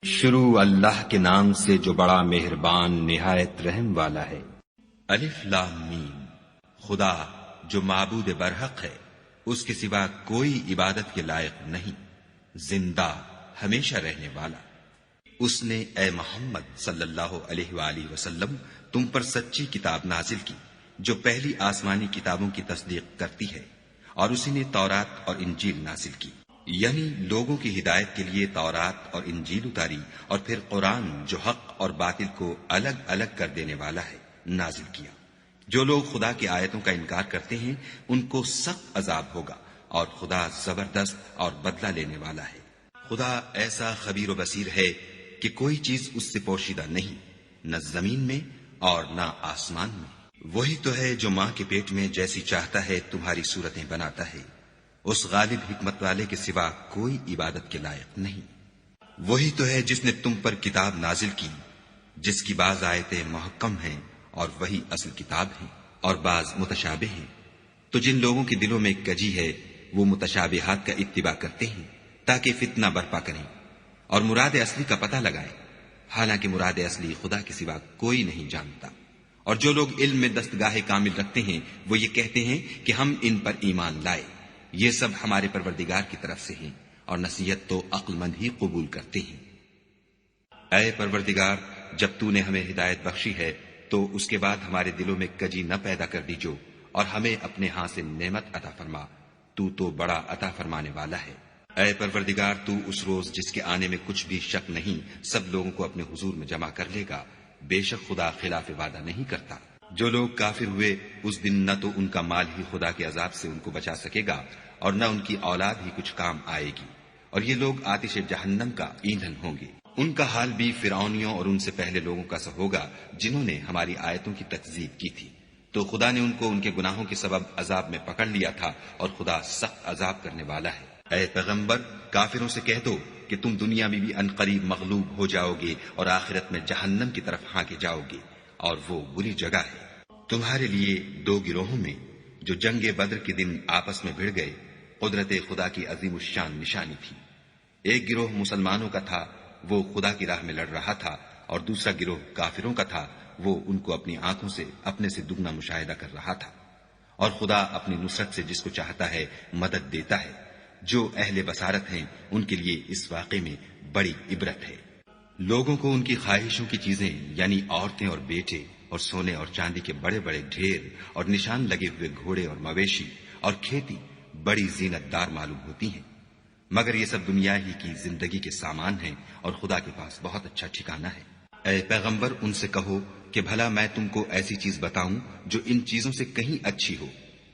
شروع اللہ کے نام سے جو بڑا مہربان نہایت رحم والا ہے۔ الف لام میم۔ خدا جو معبود برحق ہے، اس کے سوا کوئی عبادت کے لائق نہیں، زندہ ہمیشہ رہنے والا۔ اس نے اے محمد صلی اللہ علیہ وآلہ وسلم تم پر سچی کتاب نازل کی جو پہلی آسمانی کتابوں کی تصدیق کرتی ہے، اور اسی نے تورات اور انجیل نازل کی، یعنی لوگوں کی ہدایت کے لیے تورات اور انجیل اتاری، اور پھر قرآن جو حق اور باطل کو الگ الگ کر دینے والا ہے نازل کیا۔ جو لوگ خدا کی آیتوں کا انکار کرتے ہیں ان کو سخت عذاب ہوگا، اور خدا زبردست اور بدلہ لینے والا ہے۔ خدا ایسا خبیر و بصیر ہے کہ کوئی چیز اس سے پوشیدہ نہیں، نہ زمین میں اور نہ آسمان میں۔ وہی تو ہے جو ماں کے پیٹ میں جیسی چاہتا ہے تمہاری صورتیں بناتا ہے، اس غالب حکمت والے کے سوا کوئی عبادت کے لائق نہیں۔ وہی تو ہے جس نے تم پر کتاب نازل کی جس کی بعض آیتیں محکم ہیں اور وہی اصل کتاب ہیں، اور بعض متشابہ ہیں۔ تو جن لوگوں کے دلوں میں کجی ہے وہ متشابہات کا اتباع کرتے ہیں تاکہ فتنہ برپا کریں اور مراد اصلی کا پتہ لگائیں، حالانکہ مراد اصلی خدا کے سوا کوئی نہیں جانتا۔ اور جو لوگ علم میں دستگاہ کامل رکھتے ہیں وہ یہ کہتے ہیں کہ ہم ان پر ایمان لائے، یہ سب ہمارے پروردگار کی طرف سے ہیں، اور نصیحت تو عقل مند ہی قبول کرتے ہیں۔ اے پروردگار، جب تو نے ہمیں ہدایت بخشی ہے تو اس کے بعد ہمارے دلوں میں کجی نہ پیدا کر دیجو، اور ہمیں اپنے ہاں سے نعمت عطا فرما، تو بڑا عطا فرمانے والا ہے۔ اے پروردگار، تو اس روز جس کے آنے میں کچھ بھی شک نہیں سب لوگوں کو اپنے حضور میں جمع کر لے گا، بے شک خدا خلاف وعدہ نہیں کرتا۔ جو لوگ کافر ہوئے اس دن نہ تو ان کا مال ہی خدا کے عذاب سے ان کو بچا سکے گا، اور نہ ان کی اولاد ہی کچھ کام آئے گی، اور یہ لوگ آتش جہنم کا ایندھن ہوں گے۔ ان کا حال بھی فرعونیوں اور ان سے پہلے لوگوں کا سا ہوگا جنہوں نے ہماری آیتوں کی تکذیب کی تھی، تو خدا نے ان کو ان کے گناہوں کے سبب عذاب میں پکڑ لیا تھا، اور خدا سخت عذاب کرنے والا ہے۔ اے پیغمبر، کافروں سے کہہ دو کہ تم دنیا میں بھی عنقریب مغلوب ہو جاؤ گے اور آخرت میں جہنم کی طرف ہانکے جاؤ گے، اور وہ بری جگہ ہے۔ تمہارے لیے دو گروہوں میں جو جنگ بدر کے دن آپس میں بھڑ گئے قدرت خدا کی عظیم الشان نشانی تھی۔ ایک گروہ مسلمانوں کا تھا، وہ خدا کی راہ میں لڑ رہا تھا، اور دوسرا گروہ کافروں کا تھا، وہ ان کو اپنی آنکھوں سے اپنے سے دگنا مشاہدہ کر رہا تھا۔ اور خدا اپنی نصرت سے جس کو چاہتا ہے مدد دیتا ہے۔ جو اہل بصارت ہیں ان کے لیے اس واقعے میں بڑی عبرت ہے۔ لوگوں کو ان کی خواہشوں کی چیزیں یعنی عورتیں اور بیٹے اور سونے اور چاندی کے بڑے بڑے ڈھیر اور نشان لگے ہوئے گھوڑے اور مویشی اور کھیتی بڑی زینت دار معلوم ہوتی ہیں، مگر یہ سب دنیا ہی کی زندگی کے سامان ہیں، اور خدا کے پاس بہت اچھا ٹھکانہ ہے۔ اے پیغمبر، ان سے کہو کہ بھلا میں تم کو ایسی چیز بتاؤں جو ان چیزوں سے کہیں اچھی ہو۔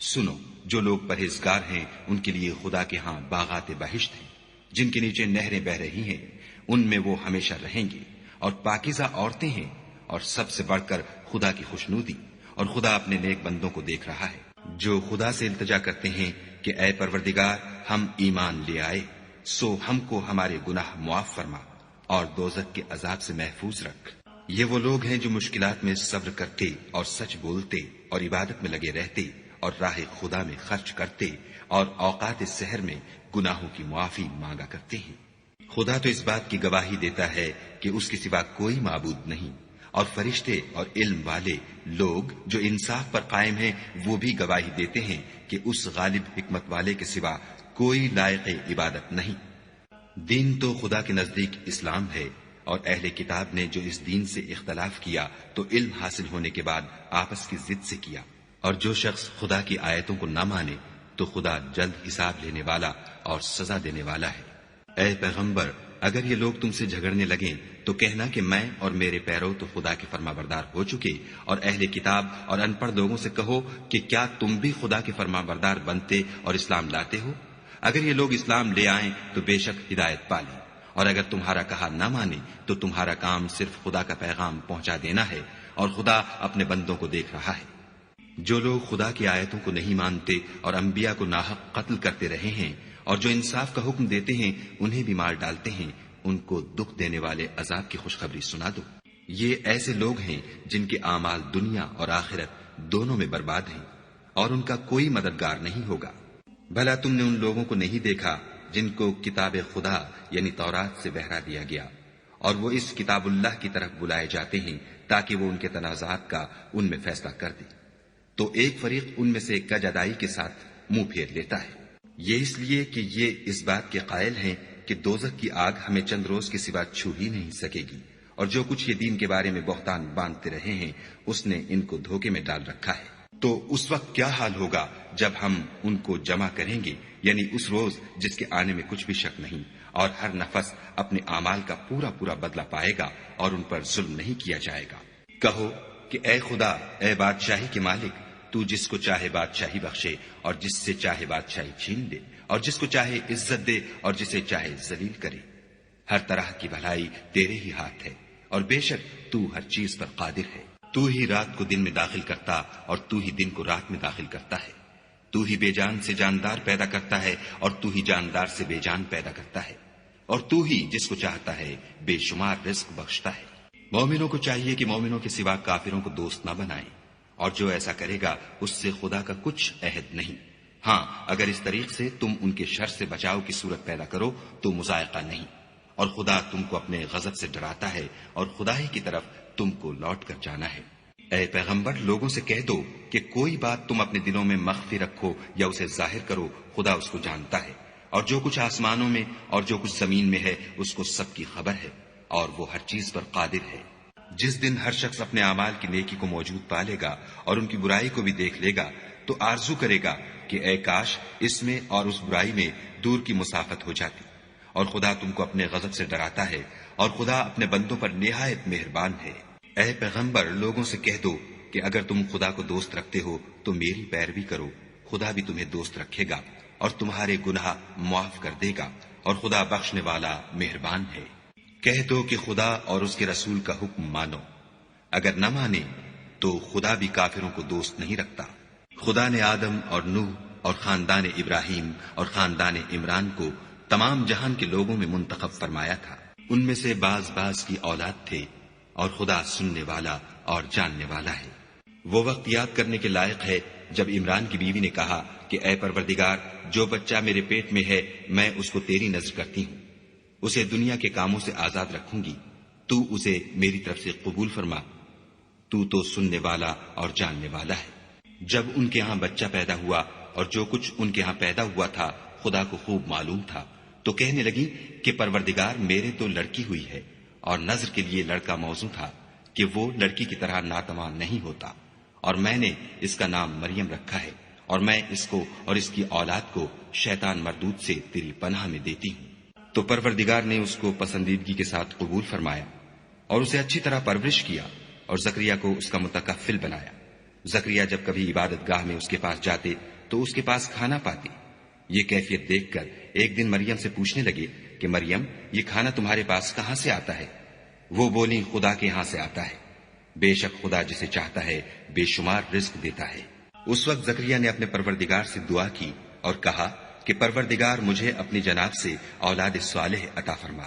سنو، جو لوگ پرہیزگار ہیں ان کے لیے خدا کے ہاں باغات بہشت ہیں جن کے نیچے نہریں بہ رہی ہیں، ان میں وہ ہمیشہ رہیں گے، اور پاکیزہ عورتیں ہیں، اور سب سے بڑھ کر خدا کی خوشنودی، اور خدا اپنے نیک بندوں کو دیکھ رہا ہے جو خدا سے التجا کرتے ہیں کہ اے پروردگار، ہم ایمان لے آئے، سو ہم کو ہمارے گناہ معاف فرما اور دوزخ کے عذاب سے محفوظ رکھ۔ یہ وہ لوگ ہیں جو مشکلات میں صبر کرتے اور سچ بولتے اور عبادت میں لگے رہتے اور راہ خدا میں خرچ کرتے اور اوقات سحر میں گناہوں کی معافی مانگا کرتے ہیں۔ خدا تو اس بات کی گواہی دیتا ہے کہ اس کے سوا کوئی معبود نہیں، اور فرشتے اور علم والے لوگ جو انصاف پر قائم ہیں وہ بھی گواہی دیتے ہیں کہ اس غالب حکمت والے کے سوا کوئی لائق عبادت نہیں۔ دین تو خدا کے نزدیک اسلام ہے، اور اہل کتاب نے جو اس دین سے اختلاف کیا تو علم حاصل ہونے کے بعد آپس کی ضد سے کیا، اور جو شخص خدا کی آیتوں کو نہ مانے تو خدا جلد حساب لینے والا اور سزا دینے والا ہے۔ اے پیغمبر، اگر یہ لوگ تم سے جھگڑنے لگیں تو کہنا کہ میں اور میرے پیرو تو خدا کے فرما بردار ہو چکے، اور اہل کتاب اور ان پڑھ لوگوں سے کہو کہ کیا تم بھی خدا کے فرما بردار بنتے اور اسلام لاتے ہو؟ اگر یہ لوگ اسلام لے آئیں تو بے شک ہدایت پالیں، اور اگر تمہارا کہا نہ مانے تو تمہارا کام صرف خدا کا پیغام پہنچا دینا ہے، اور خدا اپنے بندوں کو دیکھ رہا ہے۔ جو لوگ خدا کی آیتوں کو نہیں مانتے اور انبیاء کو ناحق قتل کرتے رہے ہیں، اور جو انصاف کا حکم دیتے ہیں انہیں بھی مار ڈالتے ہیں، ان کو دکھ دینے والے عذاب کی خوشخبری سنا دو۔ یہ ایسے لوگ ہیں جن کے اعمال دنیا اور آخرت دونوں میں برباد ہیں، اور ان کا کوئی مددگار نہیں ہوگا۔ بھلا تم نے ان لوگوں کو نہیں دیکھا جن کو کتاب خدا یعنی تورات سے بہرا دیا گیا، اور وہ اس کتاب اللہ کی طرف بلائے جاتے ہیں تاکہ وہ ان کے تنازعات کا ان میں فیصلہ کر دے، تو ایک فریق ان میں سے کج ادائی کے ساتھ منہ پھیر لیتا ہے۔ یہ اس لیے کہ یہ اس بات کے قائل ہیں کہ دوزخ کی آگ ہمیں چند روز کے سوا چھو ہی نہیں سکے گی، اور جو کچھ یہ دین کے بارے میں بہتان باندھتے رہے ہیں اس نے ان کو دھوکے میں ڈال رکھا ہے۔ تو اس وقت کیا حال ہوگا جب ہم ان کو جمع کریں گے، یعنی اس روز جس کے آنے میں کچھ بھی شک نہیں، اور ہر نفس اپنے اعمال کا پورا پورا بدلہ پائے گا اور ان پر ظلم نہیں کیا جائے گا۔ کہو کہ اے خدا، اے بادشاہی کے مالک، تو جس کو چاہے بادشاہی بخشے اور جس سے چاہے بادشاہی چھین دے، اور جس کو چاہے عزت دے اور جسے چاہے ذلیل کرے۔ ہر طرح کی بھلائی تیرے ہی ہاتھ ہے، اور بے شک تو ہر چیز پر قادر ہے۔ تو ہی رات کو دن میں داخل کرتا اور تو ہی دن کو رات میں داخل کرتا ہے۔ تو ہی بے جان سے جاندار پیدا کرتا ہے اور تو ہی جاندار سے بے جان پیدا کرتا ہے، اور تو ہی جس کو چاہتا ہے بے شمار رزق بخشتا ہے۔ مومنوں کو چاہیے کہ مومنوں کے سوا کافروں کو دوست نہ بنائیں، اور جو ایسا کرے گا اس سے خدا کا کچھ عہد نہیں۔ ہاں، اگر اس طریق سے تم ان کے شر سے بچاؤ کی صورت پیدا کرو تو مذائقہ نہیں، اور خدا تم کو اپنے غضب سے ڈراتا ہے اور خدا ہی کی طرف تم کو لوٹ کر جانا ہے۔ اے پیغمبر، لوگوں سے کہہ دو کہ کوئی بات تم اپنے دلوں میں مخفی رکھو یا اسے ظاہر کرو، خدا اس کو جانتا ہے، اور جو کچھ آسمانوں میں اور جو کچھ زمین میں ہے اس کو سب کی خبر ہے، اور وہ ہر چیز پر قادر ہے۔ جس دن ہر شخص اپنے اعمال کی نیکی کو موجود پا لے گا اور ان کی برائی کو بھی دیکھ لے گا تو آرزو کرے گا کہ اے کاش اس میں اور اس برائی میں دور کی مسافت ہو جاتی۔ اور خدا تم کو اپنے غضب سے ڈراتا ہے، اور خدا اپنے بندوں پر نہایت مہربان ہے۔ اے پیغمبر، لوگوں سے کہہ دو کہ اگر تم خدا کو دوست رکھتے ہو تو میری پیروی کرو، خدا بھی تمہیں دوست رکھے گا اور تمہارے گناہ معاف کر دے گا، اور خدا بخشنے والا مہربان ہے۔ کہہ دو کہ خدا اور اس کے رسول کا حکم مانو، اگر نہ مانے تو خدا بھی کافروں کو دوست نہیں رکھتا۔ خدا نے آدم اور نوح اور خاندان ابراہیم اور خاندان عمران کو تمام جہان کے لوگوں میں منتخب فرمایا تھا، ان میں سے بعض بعض کی اولاد تھے، اور خدا سننے والا اور جاننے والا ہے۔ وہ وقت یاد کرنے کے لائق ہے جب عمران کی بیوی نے کہا کہ اے پروردگار، جو بچہ میرے پیٹ میں ہے میں اس کو تیری نذر کرتی ہوں، اسے دنیا کے کاموں سے آزاد رکھوں گی، تو اسے میری طرف سے قبول فرما، تو سننے والا اور جاننے والا ہے۔ جب ان کے ہاں بچہ پیدا ہوا اور جو کچھ ان کے ہاں پیدا ہوا تھا خدا کو خوب معلوم تھا، تو کہنے لگی کہ پروردگار، میرے تو لڑکی ہوئی ہے، اور نذر کے لیے لڑکا موزوں تھا کہ وہ لڑکی کی طرح ناتواں نہیں ہوتا، اور میں نے اس کا نام مریم رکھا ہے، اور میں اس کو اور اس کی اولاد کو شیطان مردود سے تیری پناہ میں دیتی ہوں۔ تو پروردگار نے اس کو پسندیدگی کے ساتھ قبول فرمایا اور اسے اچھی طرح پرورش کیا، اور زکریا کو اس کا متکفل بنایا۔ زکریا جب کبھی عبادت گاہ میں اس کے پاس جاتے تو اس کے پاس کھانا پاتے۔ یہ کیفیت دیکھ کر ایک دن مریم سے پوچھنے لگے کہ مریم، یہ کھانا تمہارے پاس کہاں سے آتا ہے؟ وہ بولی، خدا کے ہاں سے آتا ہے، بے شک خدا جسے چاہتا ہے بے شمار رزق دیتا ہے۔ اس وقت زکریا نے اپنے پروردگار سے دعا کی اور کہا کہ پروردگار، مجھے اپنی جناب سے اولاد صالح عطا فرما،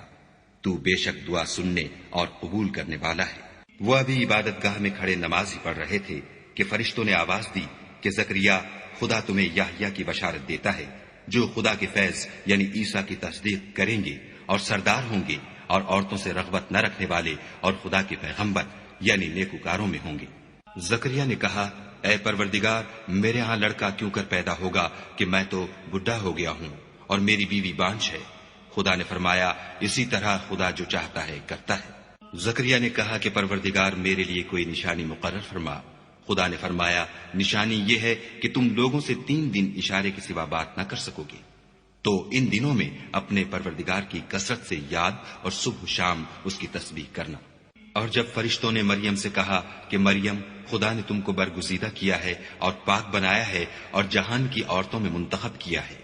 تو بے شک دعا سننے اور قبول کرنے والا ہے۔ وہ ابھی عبادت گاہ میں کھڑے نماز ہی پڑھ رہے تھے کہ فرشتوں نے آواز دی کہ زکریا، خدا تمہیں یحییٰ کی بشارت دیتا ہے، جو خدا کے فیض یعنی عیسیٰ کی تصدیق کریں گے اور سردار ہوں گے، اور عورتوں سے رغبت نہ رکھنے والے اور خدا کے پیغمبر یعنی نیکوکاروں میں ہوں گے۔ زکریا نے کہا، اے پروردگار، میرے ہاں لڑکا کیوں کر پیدا ہوگا کہ میں تو بڈھا ہو گیا ہوں اور میری بیوی بانجھ ہے۔ خدا نے فرمایا، اسی طرح خدا جو چاہتا ہے کرتا ہے۔ زکریا نے کہا کہ پروردگار، میرے لیے کوئی نشانی مقرر فرما۔ خدا نے فرمایا، نشانی یہ ہے کہ تم لوگوں سے 3 دن اشارے کے سوا بات نہ کر سکو گے، تو ان دنوں میں اپنے پروردگار کی کثرت سے یاد اور صبح و شام اس کی تسبیح کرنا۔ اور جب فرشتوں نے مریم سے کہا کہ مریم، خدا نے تم کو برگزیدہ کیا ہے اور پاک بنایا ہے اور جہان کی عورتوں میں منتخب کیا ہے،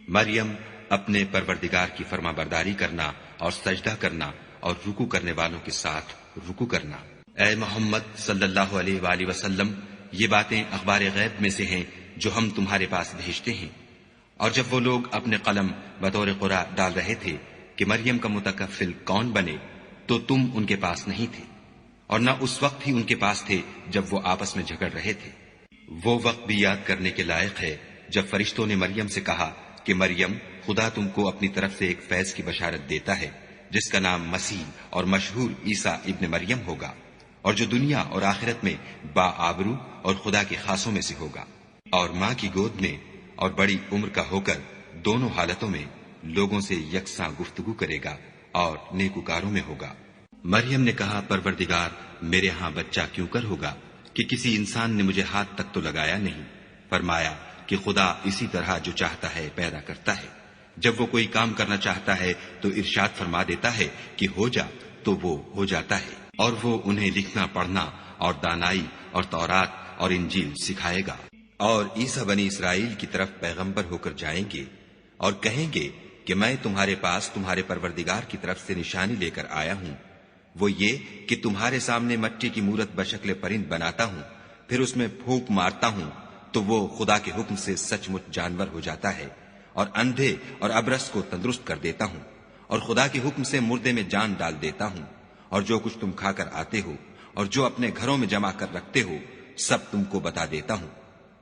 مریم، اپنے پروردگار کی فرما برداری کرنا اور سجدہ کرنا اور رکوع کرنے والوں کے ساتھ رکوع کرنا۔ اے محمد صلی اللہ علیہ وآلہ وسلم، یہ باتیں اخبار غیب میں سے ہیں جو ہم تمہارے پاس بھیجتے ہیں۔ اور جب وہ لوگ اپنے قلم بطور قرآ ڈال رہے تھے کہ مریم کا متکفل کون بنے، تو تم ان کے پاس نہیں تھے، اور نہ اس وقت ہی ان کے پاس تھے جب وہ آپس میں جھگڑ رہے تھے۔ وہ وقت بھی یاد کرنے کے لائق ہے جب فرشتوں نے مریم سے کہا کہ مریم، خدا تم کو اپنی طرف سے ایک فیض کی بشارت دیتا ہے جس کا نام مسیح اور مشہور عیسیٰ ابن مریم ہوگا، اور جو دنیا اور آخرت میں باآبرو اور خدا کے خاصوں میں سے ہوگا، اور ماں کی گود میں اور بڑی عمر کا ہو کر دونوں حالتوں میں لوگوں سے یکساں گفتگو کرے گا اور نیکوکاروں میں ہوگا۔ مریم نے کہا، پروردگار، میرے ہاں بچہ کیوں کر ہوگا کہ کسی انسان نے مجھے ہاتھ تک تو لگایا نہیں۔ فرمایا کہ خدا اسی طرح جو چاہتا ہے پیدا کرتا ہے، جب وہ کوئی کام کرنا چاہتا ہے تو ارشاد فرما دیتا ہے کہ ہو جا، تو وہ ہو جاتا ہے، اور وہ انہیں لکھنا پڑھنا اور دانائی اور تورات اور انجیل سکھائے گا۔ اور عیسیٰ بنی اسرائیل کی طرف پیغمبر ہو کر جائیں گے اور کہیں گے کہ میں تمہارے پاس تمہارے پروردگار کی طرف سے نشانی لے کر آیا ہوں، وہ یہ کہ تمہارے سامنے مٹی کی مورت بشکل پرند بناتا ہوں، پھر اس میں پھونک مارتا ہوں تو وہ خدا کے حکم سے سچ مچ جانور ہو جاتا ہے، اور اندھے اور ابرص کو تندرست کر دیتا ہوں، اور خدا کے حکم سے مردے میں جان ڈال دیتا ہوں، اور جو کچھ تم کھا کر آتے ہو اور جو اپنے گھروں میں جمع کر رکھتے ہو سب تم کو بتا دیتا ہوں۔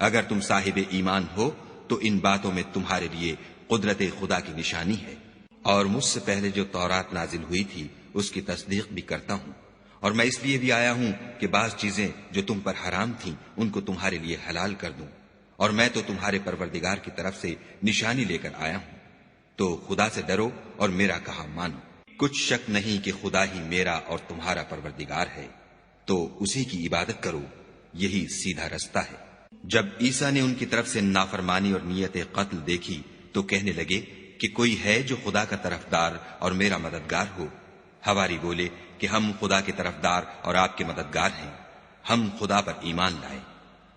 اگر تم صاحب ایمان ہو تو ان باتوں میں تمہارے لیے قدرت خدا کی نشانی ہے، اور مجھ سے پہلے جو تورات نازل ہوئی تھی اس کی تصدیق بھی کرتا ہوں، اور میں اس لیے بھی آیا ہوں کہ بعض چیزیں جو تم پر حرام تھیں ان کو تمہارے لیے حلال کر دوں، اور میں تو تمہارے پروردگار کی طرف سے نشانی لے کر آیا ہوں، تو خدا سے ڈرو اور میرا کہا مانو۔ کچھ شک نہیں کہ خدا ہی میرا اور تمہارا پروردگار ہے، تو اسی کی عبادت کرو، یہی سیدھا رستہ ہے۔ جب عیسیٰ نے ان کی طرف سے نافرمانی اور نیت قتل دیکھی تو کہنے لگے کہ کوئی ہے جو خدا کا طرفدار اور میرا مددگار ہو؟ حواری بولے کہ ہم خدا کے طرفدار اور آپ کے مددگار ہیں، ہم خدا پر ایمان لائے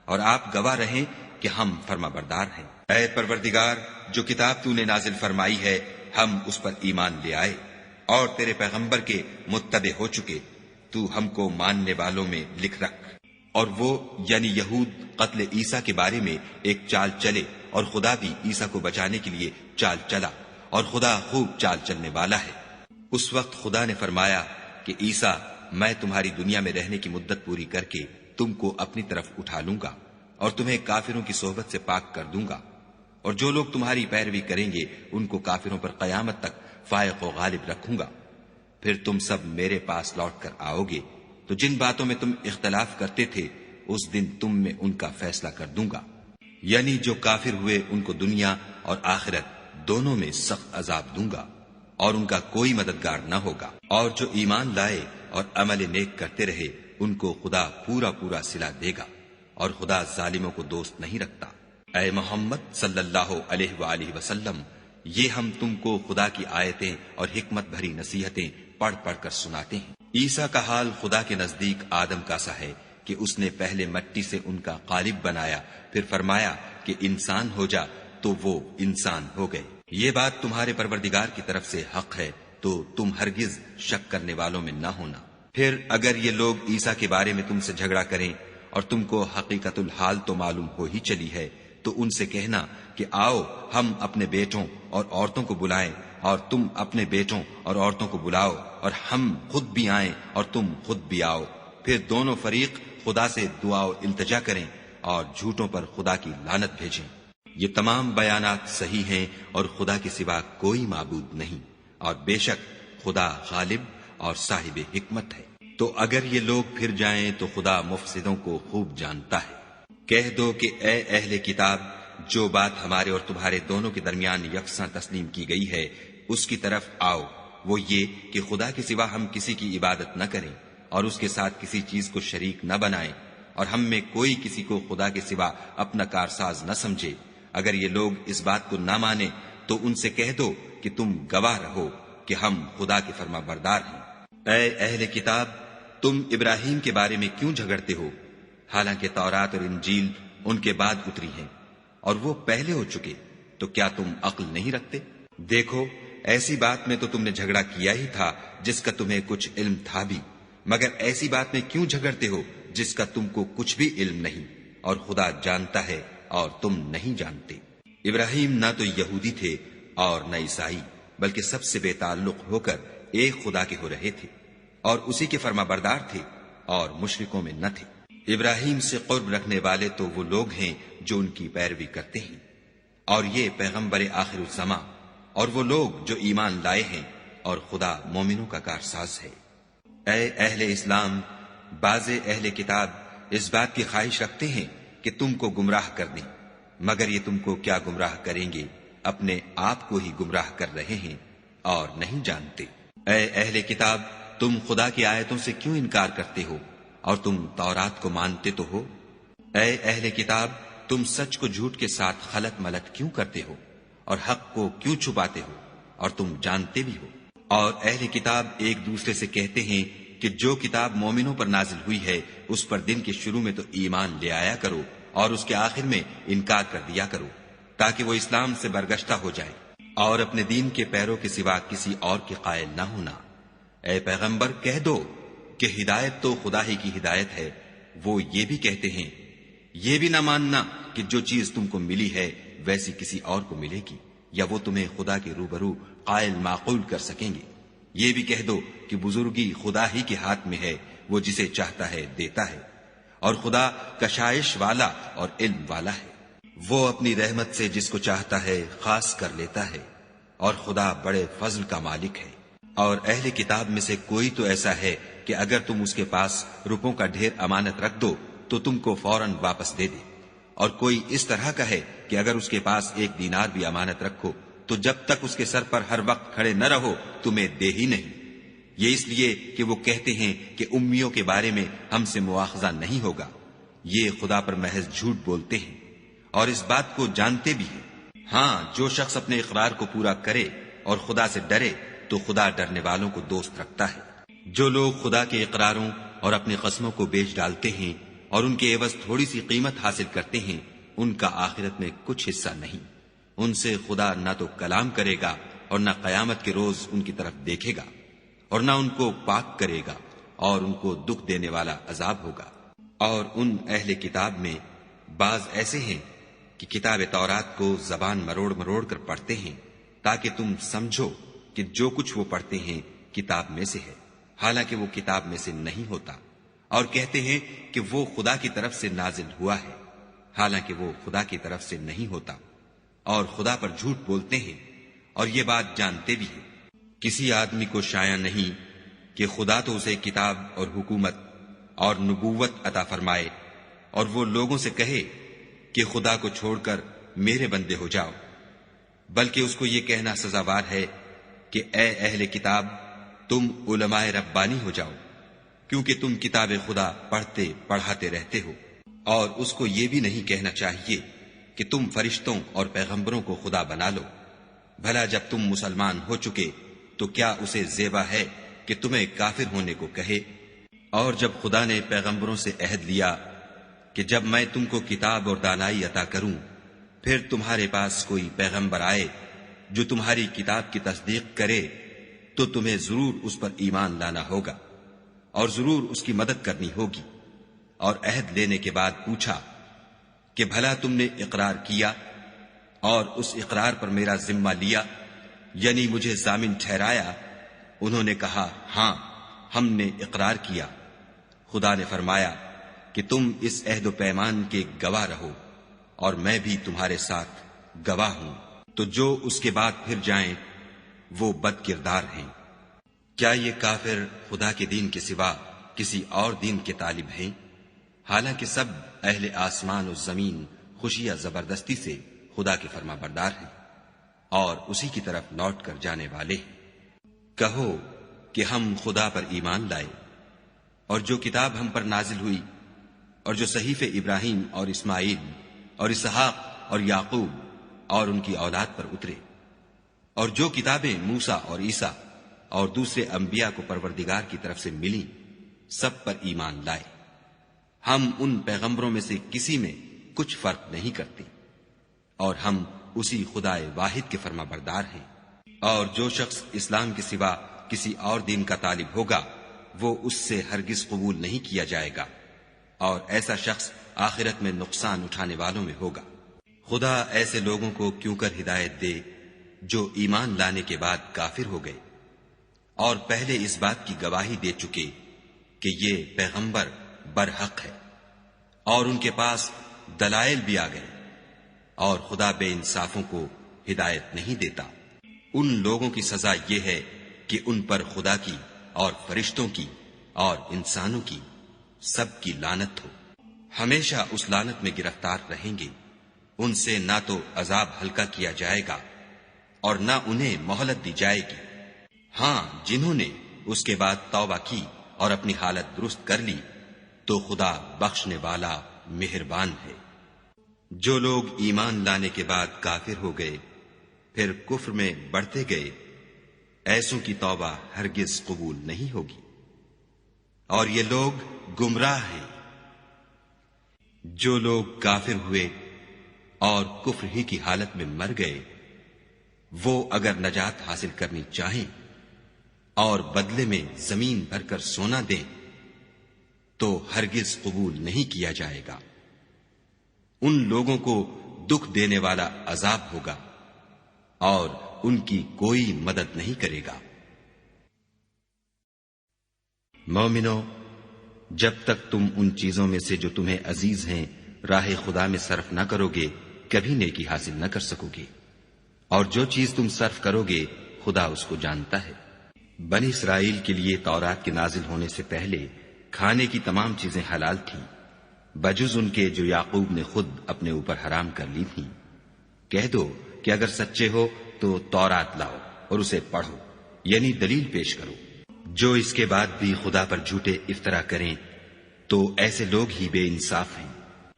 اور آپ گواہ رہیں کہ ہم فرما بردار ہیں۔ اے پروردگار، جو کتاب تو نے نازل فرمائی ہے ہم اس پر ایمان لے آئے اور تیرے پیغمبر کے متبع ہو چکے، تو ہم کو ماننے والوں میں لکھ رکھ۔ اور وہ یعنی یہود قتل عیسیٰ کے بارے میں ایک چال چلے، اور خدا بھی عیسیٰ کو بچانے کے لیے چال چلا، اور خدا خوب چال چلنے والا ہے۔ اس وقت خدا نے فرمایا کہ عیسیٰ، میں تمہاری دنیا میں رہنے کی مدت پوری کر کے تم کو اپنی طرف اٹھا لوں گا اور تمہیں کافروں کی صحبت سے پاک کر دوں گا، اور جو لوگ تمہاری پیروی کریں گے ان کو کافروں پر قیامت تک فائق و غالب رکھوں گا۔ پھر تم سب میرے پاس لوٹ کر آؤ گے تو جن باتوں میں تم اختلاف کرتے تھے اس دن تم میں ان کا فیصلہ کر دوں گا، یعنی جو کافر ہوئے ان کو دنیا اور آخرت دونوں میں سخت عذاب دوں گا، اور ان کا کوئی مددگار نہ ہوگا۔ اور جو ایمان لائے اور عمل نیک کرتے رہے ان کو خدا پورا پورا صلہ دے گا، اور خدا ظالموں کو دوست نہیں رکھتا۔ اے محمد صلی اللہ علیہ وآلہ وسلم، یہ ہم تم کو خدا کی آیتیں اور حکمت بھری نصیحتیں پڑھ پڑھ کر سناتے ہیں۔ عیسیٰ کا حال خدا کے نزدیک آدم کا سا ہے کہ اس نے پہلے مٹی سے ان کا قالب بنایا، پھر فرمایا کہ انسان ہو جا، تو وہ انسان ہو گئے۔ یہ بات تمہارے پروردگار کی طرف سے حق ہے، تو تم ہرگز شک کرنے والوں میں نہ ہونا۔ پھر اگر یہ لوگ عیسیٰ کے بارے میں تم سے جھگڑا کریں اور تم کو حقیقت الحال تو معلوم ہو ہی چلی ہے، تو ان سے کہنا کہ آؤ ہم اپنے بیٹوں اور عورتوں کو بلائیں، اور تم اپنے بیٹوں اور عورتوں کو بلاؤ، اور ہم خود بھی آئیں اور تم خود بھی آؤ، پھر دونوں فریق خدا سے دعا و التجا کریں اور جھوٹوں پر خدا کی لعنت بھیجیں۔ یہ تمام بیانات صحیح ہیں اور خدا کے سوا کوئی معبود نہیں، اور بے شک خدا غالب اور صاحب حکمت ہے۔ تو اگر یہ لوگ پھر جائیں تو خدا مفسدوں کو خوب جانتا ہے۔ کہہ دو کہ اے اہل کتاب، جو بات ہمارے اور تمہارے دونوں کے درمیان یکساں تسلیم کی گئی ہے اس کی طرف آؤ، وہ یہ کہ خدا کے سوا ہم کسی کی عبادت نہ کریں اور اس کے ساتھ کسی چیز کو شریک نہ بنائیں، اور ہم میں کوئی کسی کو خدا کے سوا اپنا کارساز نہ سمجھے۔ اگر یہ لوگ اس بات کو نہ مانیں تو ان سے کہہ دو کہ تم گواہ رہو کہ ہم خدا کے فرما بردار ہیں۔ اے اہل کتاب، تم ابراہیم کے بارے میں کیوں جھگڑتے ہو، حالانکہ تورات اور انجیل ان کے بعد اتری ہیں اور وہ پہلے ہو چکے، تو کیا تم عقل نہیں رکھتے؟ دیکھو، ایسی بات میں تو تم نے جھگڑا کیا ہی تھا جس کا تمہیں کچھ علم تھا بھی، مگر ایسی بات میں کیوں جھگڑتے ہو جس کا تم کو کچھ بھی علم نہیں، اور خدا جانتا ہے اور تم نہیں جانتے۔ ابراہیم نہ تو یہودی تھے اور نہ عیسائی، بلکہ سب سے بے تعلق ہو کر ایک خدا کے ہو رہے تھے اور اسی کے فرما بردار تھے اور مشرکوں میں نہ تھے۔ ابراہیم سے قرب رکھنے والے تو وہ لوگ ہیں جو ان کی پیروی کرتے ہیں، اور یہ پیغمبر آخر الزماں اور وہ لوگ جو ایمان لائے ہیں اور خدا مومنوں کا کارساز ہے۔ اے اہل اسلام، بعض اہل کتاب اس بات کی خواہش رکھتے ہیں کہ تم کو گمراہ کر دیں، مگر یہ تم کو کیا گمراہ کریں گے، اپنے آپ کو ہی گمراہ کر رہے ہیں اور نہیں جانتے۔ اے اہل کتاب، تم خدا کی آیتوں سے کیوں انکار کرتے ہو اور تم تورات کو مانتے تو ہو؟ اے اہل کتاب، تم سچ کو جھوٹ کے ساتھ خلط ملط کیوں کرتے ہو اور حق کو کیوں چھپاتے ہو اور تم جانتے بھی ہو؟ اور اہل کتاب ایک دوسرے سے کہتے ہیں کہ جو کتاب مومنوں پر نازل ہوئی ہے اس پر دن کے شروع میں تو ایمان لے آیا کرو اور اس کے آخر میں انکار کر دیا کرو، تاکہ وہ اسلام سے برگشتہ ہو جائے اور اپنے دین کے پیروں کے سوا کسی اور کے قائل نہ ہونا۔ اے پیغمبر، کہہ دو کہ ہدایت تو خدا ہی کی ہدایت ہے۔ وہ یہ بھی کہتے ہیں یہ بھی نہ ماننا کہ جو چیز تم کو ملی ہے ویسی کسی اور کو ملے گی، یا وہ تمہیں خدا کے روبرو قائل معقول کر سکیں گے۔ یہ بھی کہہ دو کہ بزرگی خدا ہی کے ہاتھ میں ہے، وہ جسے چاہتا ہے دیتا ہے، اور خدا کشائش والا اور علم والا ہے۔ وہ اپنی رحمت سے جس کو چاہتا ہے خاص کر لیتا ہے، اور خدا بڑے فضل کا مالک ہے۔ اور اہل کتاب میں سے کوئی تو ایسا ہے کہ اگر تم اس کے پاس روپوں کا ڈھیر امانت رکھ دو تو تم کو فوراً واپس دے دے، اور کوئی اس طرح کا ہے کہ اگر اس کے پاس 1 دینار بھی امانت رکھو تو جب تک اس کے سر پر ہر وقت کھڑے نہ رہو تمہیں دے ہی نہیں۔ یہ اس لیے کہ وہ کہتے ہیں کہ امیوں کے بارے میں ہم سے مواخذہ نہیں ہوگا۔ یہ خدا پر محض جھوٹ بولتے ہیں اور اس بات کو جانتے بھی ہیں۔ ہاں، جو شخص اپنے اقرار کو پورا کرے اور خدا سے ڈرے تو خدا ڈرنے والوں کو دوست رکھتا ہے۔ جو لوگ خدا کے اقراروں اور اپنی قسموں کو بیچ ڈالتے ہیں اور ان کے عوض تھوڑی سی قیمت حاصل کرتے ہیں، ان کا آخرت میں کچھ حصہ نہیں۔ ان سے خدا نہ تو کلام کرے گا اور نہ قیامت کے روز ان کی طرف دیکھے گا، اور نہ ان کو پاک کرے گا، اور ان کو دکھ دینے والا عذاب ہوگا۔ اور ان اہل کتاب میں بعض ایسے ہیں کہ کتاب تورات کو زبان مروڑ مروڑ کر پڑھتے ہیں تاکہ تم سمجھو کہ جو کچھ وہ پڑھتے ہیں کتاب میں سے ہے، حالانکہ وہ کتاب میں سے نہیں ہوتا، اور کہتے ہیں کہ وہ خدا کی طرف سے نازل ہوا ہے، حالانکہ وہ خدا کی طرف سے نہیں ہوتا، اور خدا پر جھوٹ بولتے ہیں اور یہ بات جانتے بھی ہیں۔ کسی آدمی کو شایع نہیں کہ خدا تو اسے کتاب اور حکومت اور نبوت عطا فرمائے اور وہ لوگوں سے کہے کہ خدا کو چھوڑ کر میرے بندے ہو جاؤ، بلکہ اس کو یہ کہنا سزاوار ہے کہ اے اہل کتاب، تم علماء ربانی ہو جاؤ، کیونکہ تم کتاب خدا پڑھتے پڑھاتے رہتے ہو۔ اور اس کو یہ بھی نہیں کہنا چاہیے کہ تم فرشتوں اور پیغمبروں کو خدا بنا لو۔ بھلا جب تم مسلمان ہو چکے تو کیا اسے زیبا ہے کہ تمہیں کافر ہونے کو کہے؟ اور جب خدا نے پیغمبروں سے عہد لیا کہ جب میں تم کو کتاب اور دانائی عطا کروں، پھر تمہارے پاس کوئی پیغمبر آئے جو تمہاری کتاب کی تصدیق کرے تو تمہیں ضرور اس پر ایمان لانا ہوگا اور ضرور اس کی مدد کرنی ہوگی۔ اور عہد لینے کے بعد پوچھا کہ بھلا تم نے اقرار کیا اور اس اقرار پر میرا ذمہ لیا، یعنی مجھے ضامن ٹھہرایا؟ انہوں نے کہا ہاں، ہم نے اقرار کیا۔ خدا نے فرمایا کہ تم اس عہد و پیمان کے گواہ رہو اور میں بھی تمہارے ساتھ گواہ ہوں۔ تو جو اس کے بعد پھر جائیں وہ بد کردار ہیں۔ کیا یہ کافر خدا کے دین کے سوا کسی اور دین کے طالب ہیں؟ حالانکہ سب اہل آسمان و زمین خوشی یا زبردستی سے خدا کے فرما بردار ہیں اور اسی کی طرف لوٹ کر جانے والے ہیں۔ کہو کہ ہم خدا پر ایمان لائے اور جو کتاب ہم پر نازل ہوئی اور جو صحیفے ابراہیم اور اسماعیل اور اسحاق اور یعقوب اور ان کی اولاد پر اترے، اور جو کتابیں موسیٰ اور عیسیٰ اور دوسرے انبیاء کو پروردگار کی طرف سے ملی، سب پر ایمان لائے۔ ہم ان پیغمبروں میں سے کسی میں کچھ فرق نہیں کرتے، اور ہم اسی خدا واحد کے فرما بردار ہیں۔ اور جو شخص اسلام کے سوا کسی اور دین کا طالب ہوگا وہ اس سے ہرگز قبول نہیں کیا جائے گا، اور ایسا شخص آخرت میں نقصان اٹھانے والوں میں ہوگا۔ خدا ایسے لوگوں کو کیوں کر ہدایت دے جو ایمان لانے کے بعد کافر ہو گئے اور پہلے اس بات کی گواہی دے چکے کہ یہ پیغمبر برحق ہے، اور ان کے پاس دلائل بھی آ گئے، اور خدا بے انصافوں کو ہدایت نہیں دیتا۔ ان لوگوں کی سزا یہ ہے کہ ان پر خدا کی اور فرشتوں کی اور انسانوں کی سب کی لعنت ہو، ہمیشہ اس لعنت میں گرفتار رہیں گے۔ ان سے نہ تو عذاب ہلکا کیا جائے گا اور نہ انہیں مہلت دی جائے گی۔ ہاں، جنہوں نے اس کے بعد توبہ کی اور اپنی حالت درست کر لی تو خدا بخشنے والا مہربان ہے۔ جو لوگ ایمان لانے کے بعد کافر ہو گئے پھر کفر میں بڑھتے گئے، ایسوں کی توبہ ہرگز قبول نہیں ہوگی، اور یہ لوگ گمراہ ہیں۔ جو لوگ کافر ہوئے اور کفر ہی کی حالت میں مر گئے، وہ اگر نجات حاصل کرنی چاہیں اور بدلے میں زمین بھر کر سونا دیں تو ہرگز قبول نہیں کیا جائے گا۔ ان لوگوں کو دکھ دینے والا عذاب ہوگا اور ان کی کوئی مدد نہیں کرے گا۔ مومنو، جب تک تم ان چیزوں میں سے جو تمہیں عزیز ہیں راہ خدا میں صرف نہ کرو گے کبھی نیکی حاصل نہ کر سکو گے، اور جو چیز تم صرف کرو گے خدا اس کو جانتا ہے۔ بنی اسرائیل کے لیے تورات کے نازل ہونے سے پہلے کھانے کی تمام چیزیں حلال تھیں بجز ان کے جو یعقوب نے خود اپنے اوپر حرام کر لی تھیں۔ کہہ دو کہ اگر سچے ہو تو تورات لاؤ اور اسے پڑھو، یعنی دلیل پیش کرو۔ جو اس کے بعد بھی خدا پر جھوٹے افطرا کریں تو ایسے لوگ ہی بے انصاف ہیں۔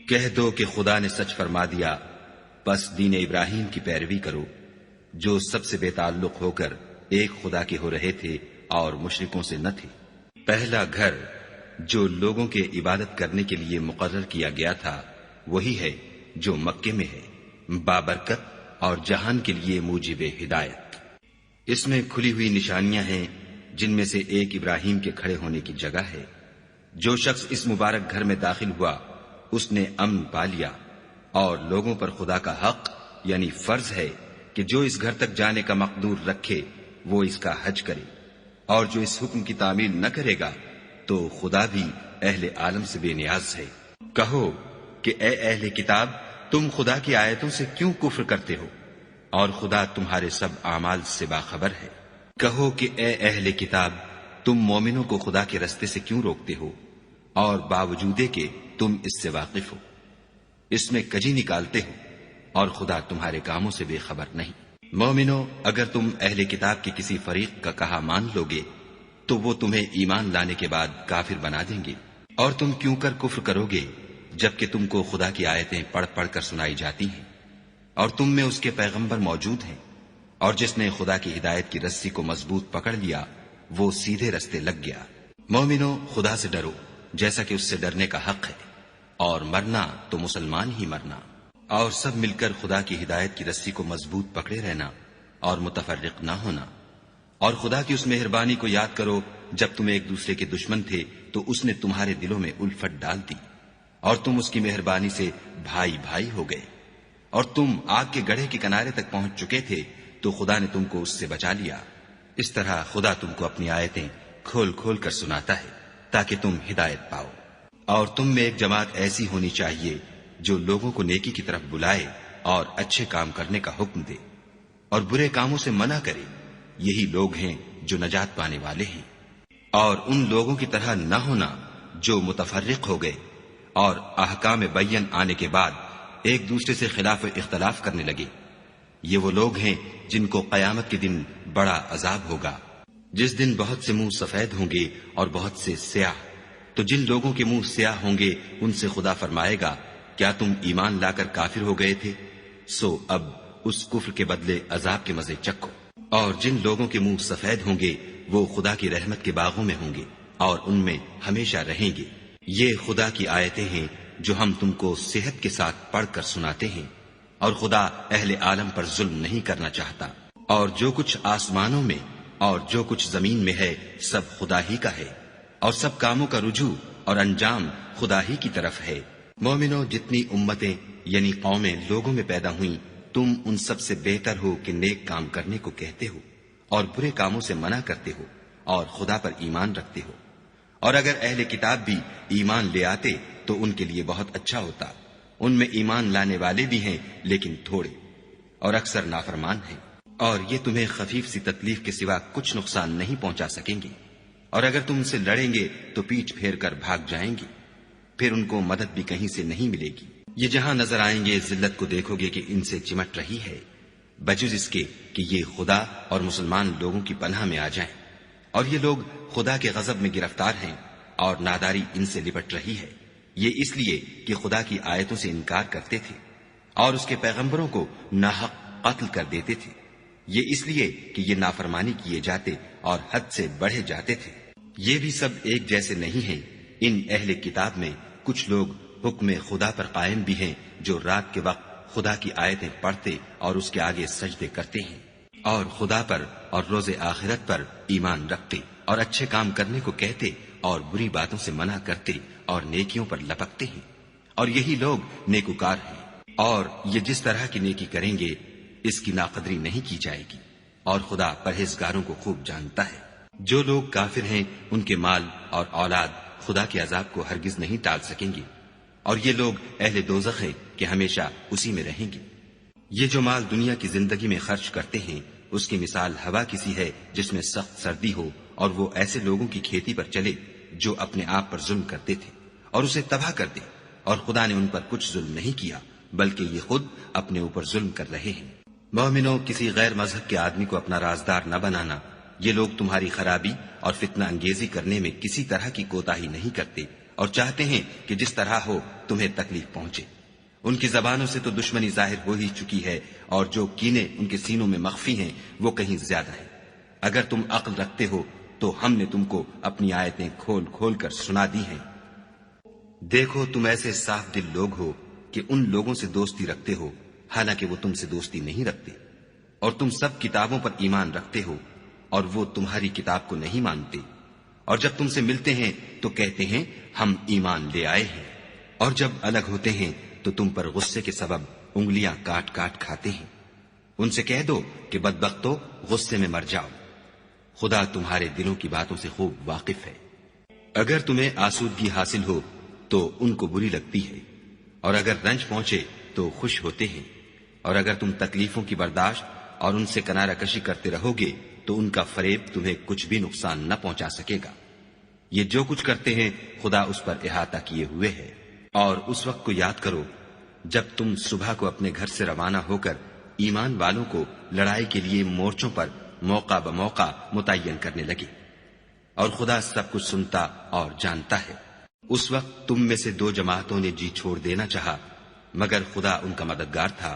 کہہ دو کہ خدا نے سچ فرما دیا، پس دین ابراہیم کی پیروی کرو، جو سب سے بے تعلق ہو کر ایک خدا کے ہو رہے تھے اور مشرکوں سے نہ تھے۔ پہلا گھر جو لوگوں کے عبادت کرنے کے لیے مقرر کیا گیا تھا وہی ہے جو مکے میں ہے، بابرکت اور جہان کے لیے موجب ہدایت۔ اس میں کھلی ہوئی نشانیاں ہیں جن میں سے ایک ابراہیم کے کھڑے ہونے کی جگہ ہے۔ جو شخص اس مبارک گھر میں داخل ہوا اس نے امن پا لیا، اور لوگوں پر خدا کا حق یعنی فرض ہے کہ جو اس گھر تک جانے کا مقدور رکھے وہ اس کا حج کرے، اور جو اس حکم کی تعمیل نہ کرے گا تو خدا بھی اہل عالم سے بے نیاز ہے۔ کہو کہ اے اہل کتاب، تم خدا کی آیتوں سے کیوں کفر کرتے ہو اور خدا تمہارے سب اعمال سے باخبر ہے۔ کہو کہ اے اہل کتاب، تم مومنوں کو خدا کے رستے سے کیوں روکتے ہو اور باوجود کہ تم اس سے واقف ہو، اس میں کجی نکالتے ہو اور خدا تمہارے کاموں سے بے خبر نہیں۔ مومنو، اگر تم اہل کتاب کے کسی فریق کا کہا مان لو گے تو وہ تمہیں ایمان لانے کے بعد کافر بنا دیں گے، اور تم کیوں کر کفر کرو گے جبکہ تم کو خدا کی آیتیں پڑھ پڑھ کر سنائی جاتی ہیں اور تم میں اس کے پیغمبر موجود ہیں، اور جس نے خدا کی ہدایت کی رسی کو مضبوط پکڑ لیا وہ سیدھے رستے لگ گیا۔ مومنو، خدا سے ڈرو جیسا کہ اس سے ڈرنے کا حق ہے، اور مرنا تو مسلمان ہی مرنا، اور سب مل کر خدا کی ہدایت کی رسی کو مضبوط پکڑے رہنا اور متفرق نہ ہونا۔ اور خدا کی اس مہربانی کو یاد کرو جب تم ایک دوسرے کے دشمن تھے تو اس نے تمہارے دلوں میں الفت ڈال دی، اور تم اس کی مہربانی سے بھائی بھائی ہو گئے، اور تم آگ کے گڑھے کے کنارے تک پہنچ چکے تھے تو خدا نے تم کو اس سے بچا لیا۔ اس طرح خدا تم کو اپنی آیتیں کھول کھول کر سناتا ہے تاکہ تم ہدایت پاؤ۔ اور تم میں ایک جماعت ایسی ہونی چاہیے جو لوگوں کو نیکی کی طرف بلائے اور اچھے کام کرنے کا حکم دے اور برے کاموں سے منع کرے، یہی لوگ ہیں جو نجات پانے والے ہیں۔ اور ان لوگوں کی طرح نہ ہونا جو متفرق ہو گئے اور احکام بین آنے کے بعد ایک دوسرے سے خلاف اختلاف کرنے لگے۔ یہ وہ لوگ ہیں جن کو قیامت کے دن بڑا عذاب ہوگا، جس دن بہت سے منہ سفید ہوں گے اور بہت سے سیاہ۔ تو جن لوگوں کے منہ سیاہ ہوں گے ان سے خدا فرمائے گا، کیا تم ایمان لا کر کافر ہو گئے تھے؟ سو اب اس کفر کے بدلے عذاب کے مزے چکھو۔ اور جن لوگوں کے منہ سفید ہوں گے وہ خدا کی رحمت کے باغوں میں ہوں گے اور ان میں ہمیشہ رہیں گے۔ یہ خدا کی آیتیں ہیں جو ہم تم کو صحت کے ساتھ پڑھ کر سناتے ہیں، اور خدا اہل عالم پر ظلم نہیں کرنا چاہتا۔ اور جو کچھ آسمانوں میں اور جو کچھ زمین میں ہے سب خدا ہی کا ہے، اور سب کاموں کا رجوع اور انجام خدا ہی کی طرف ہے۔ مومنو، جتنی امتیں یعنی قومیں لوگوں میں پیدا ہوئیں، تم ان سب سے بہتر ہو کہ نیک کام کرنے کو کہتے ہو اور برے کاموں سے منع کرتے ہو اور خدا پر ایمان رکھتے ہو۔ اور اگر اہل کتاب بھی ایمان لے آتے تو ان کے لیے بہت اچھا ہوتا، ان میں ایمان لانے والے بھی ہیں لیکن تھوڑے، اور اکثر نافرمان ہیں۔ اور یہ تمہیں خفیف سی تکلیف کے سوا کچھ نقصان نہیں پہنچا سکیں گے، اور اگر تم ان سے لڑیں گے تو پیٹھ پھیر کر بھاگ جائیں گے، پھر ان کو مدد بھی کہیں سے نہیں ملے گی۔ یہ جہاں نظر آئیں گے ذلت کو دیکھو گے کہ ان سے چمٹ رہی ہے، بجز اس کے کہ یہ خدا اور مسلمان لوگوں کی پناہ میں آ جائیں، اور یہ لوگ خدا کے غضب میں گرفتار ہیں اور ناداری ان سے لپٹ رہی ہے۔ یہ اس لیے کہ خدا کی آیتوں سے انکار کرتے تھے اور اس کے پیغمبروں کو ناحق قتل کر دیتے تھے، یہ اس لیے کہ یہ نافرمانی کیے جاتے اور حد سے بڑھے جاتے تھے۔ یہ بھی سب ایک جیسے نہیں ہیں، ان اہل کتاب میں کچھ لوگ حکم خدا پر قائم بھی ہیں، جو رات کے وقت خدا کی آیتیں پڑھتے اور اس کے آگے سجدے کرتے ہیں، اور خدا پر اور روز آخرت پر ایمان رکھتے اور اچھے کام کرنے کو کہتے اور بری باتوں سے منع کرتے اور نیکیوں پر لپکتے ہیں، اور یہی لوگ نیکوکار ہیں۔ اور یہ جس طرح کی نیکی کریں گے اس کی ناقدری نہیں کی جائے گی، اور خدا پرہیزگاروں کو خوب جانتا ہے۔ جو لوگ کافر ہیں ان کے مال اور اولاد خدا کے عذاب کو ہرگز نہیں ٹال سکیں گے، اور یہ لوگ اہل دوزخ ہیں کہ ہمیشہ اسی میں رہیں گے۔ یہ جو مال دنیا کی زندگی میں خرچ کرتے ہیں اس کی مثال ہوا کسی ہے جس میں سخت سردی ہو، اور وہ ایسے لوگوں کی کھیتی پر چلے جو اپنے آپ پر ظلم کرتے تھے اور اسے تباہ کر دے، اور خدا نے ان پر کچھ ظلم نہیں کیا بلکہ یہ خود اپنے اوپر ظلم کر رہے ہیں۔ مومنوں، کسی غیر مذہب کے آدمی کو اپنا رازدار نہ بنانا، یہ لوگ تمہاری خرابی اور فتنہ انگیزی کرنے میں کسی طرح کی کوتاہی نہیں کرتے اور چاہتے ہیں کہ جس طرح ہو تمہیں تکلیف پہنچے۔ ان کی زبانوں سے تو دشمنی ظاہر ہو ہی چکی ہے، اور جو کینے ان کے سینوں میں مخفی ہیں وہ کہیں زیادہ ہیں۔ اگر تم عقل رکھتے ہو تو ہم نے تم کو اپنی آیتیں کھول کھول کر سنا دی ہیں۔ دیکھو، تم ایسے صاف دل لوگ ہو کہ ان لوگوں سے دوستی رکھتے ہو حالانکہ وہ تم سے دوستی نہیں رکھتے، اور تم سب کتابوں پر ایمان رکھتے ہو اور وہ تمہاری کتاب کو نہیں مانتے، اور جب تم سے ملتے ہیں تو کہتے ہیں ہم ایمان لے آئے ہیں، اور جب الگ ہوتے ہیں تو تم پر غصے کے سبب انگلیاں کاٹ کاٹ کھاتے ہیں۔ ان سے کہہ دو کہ بدبختو، غصے میں مر جاؤ، خدا تمہارے دلوں کی باتوں سے خوب واقف ہے۔ اگر تمہیں آسودگی حاصل ہو تو ان کو بری لگتی ہے، اور اگر رنج پہنچے تو خوش ہوتے ہیں، اور اگر تم تکلیفوں کی برداشت اور ان سے کنارہ کشی کرتے رہو گے تو ان کا فریب تمہیں کچھ بھی نقصان نہ پہنچا سکے گا۔ یہ جو کچھ کرتے ہیں خدا اس پر احاطہ کیے ہوئے ہے۔ اور اس وقت کو یاد کرو جب تم صبح کو اپنے گھر سے روانہ ہو کر ایمان والوں کو لڑائی کے لیے مورچوں پر موقع بموقع متعین کرنے لگے، اور خدا سب کچھ سنتا اور جانتا ہے۔ اس وقت تم میں سے 2 جماعتوں نے جی چھوڑ دینا چاہا، مگر خدا ان کا مددگار تھا،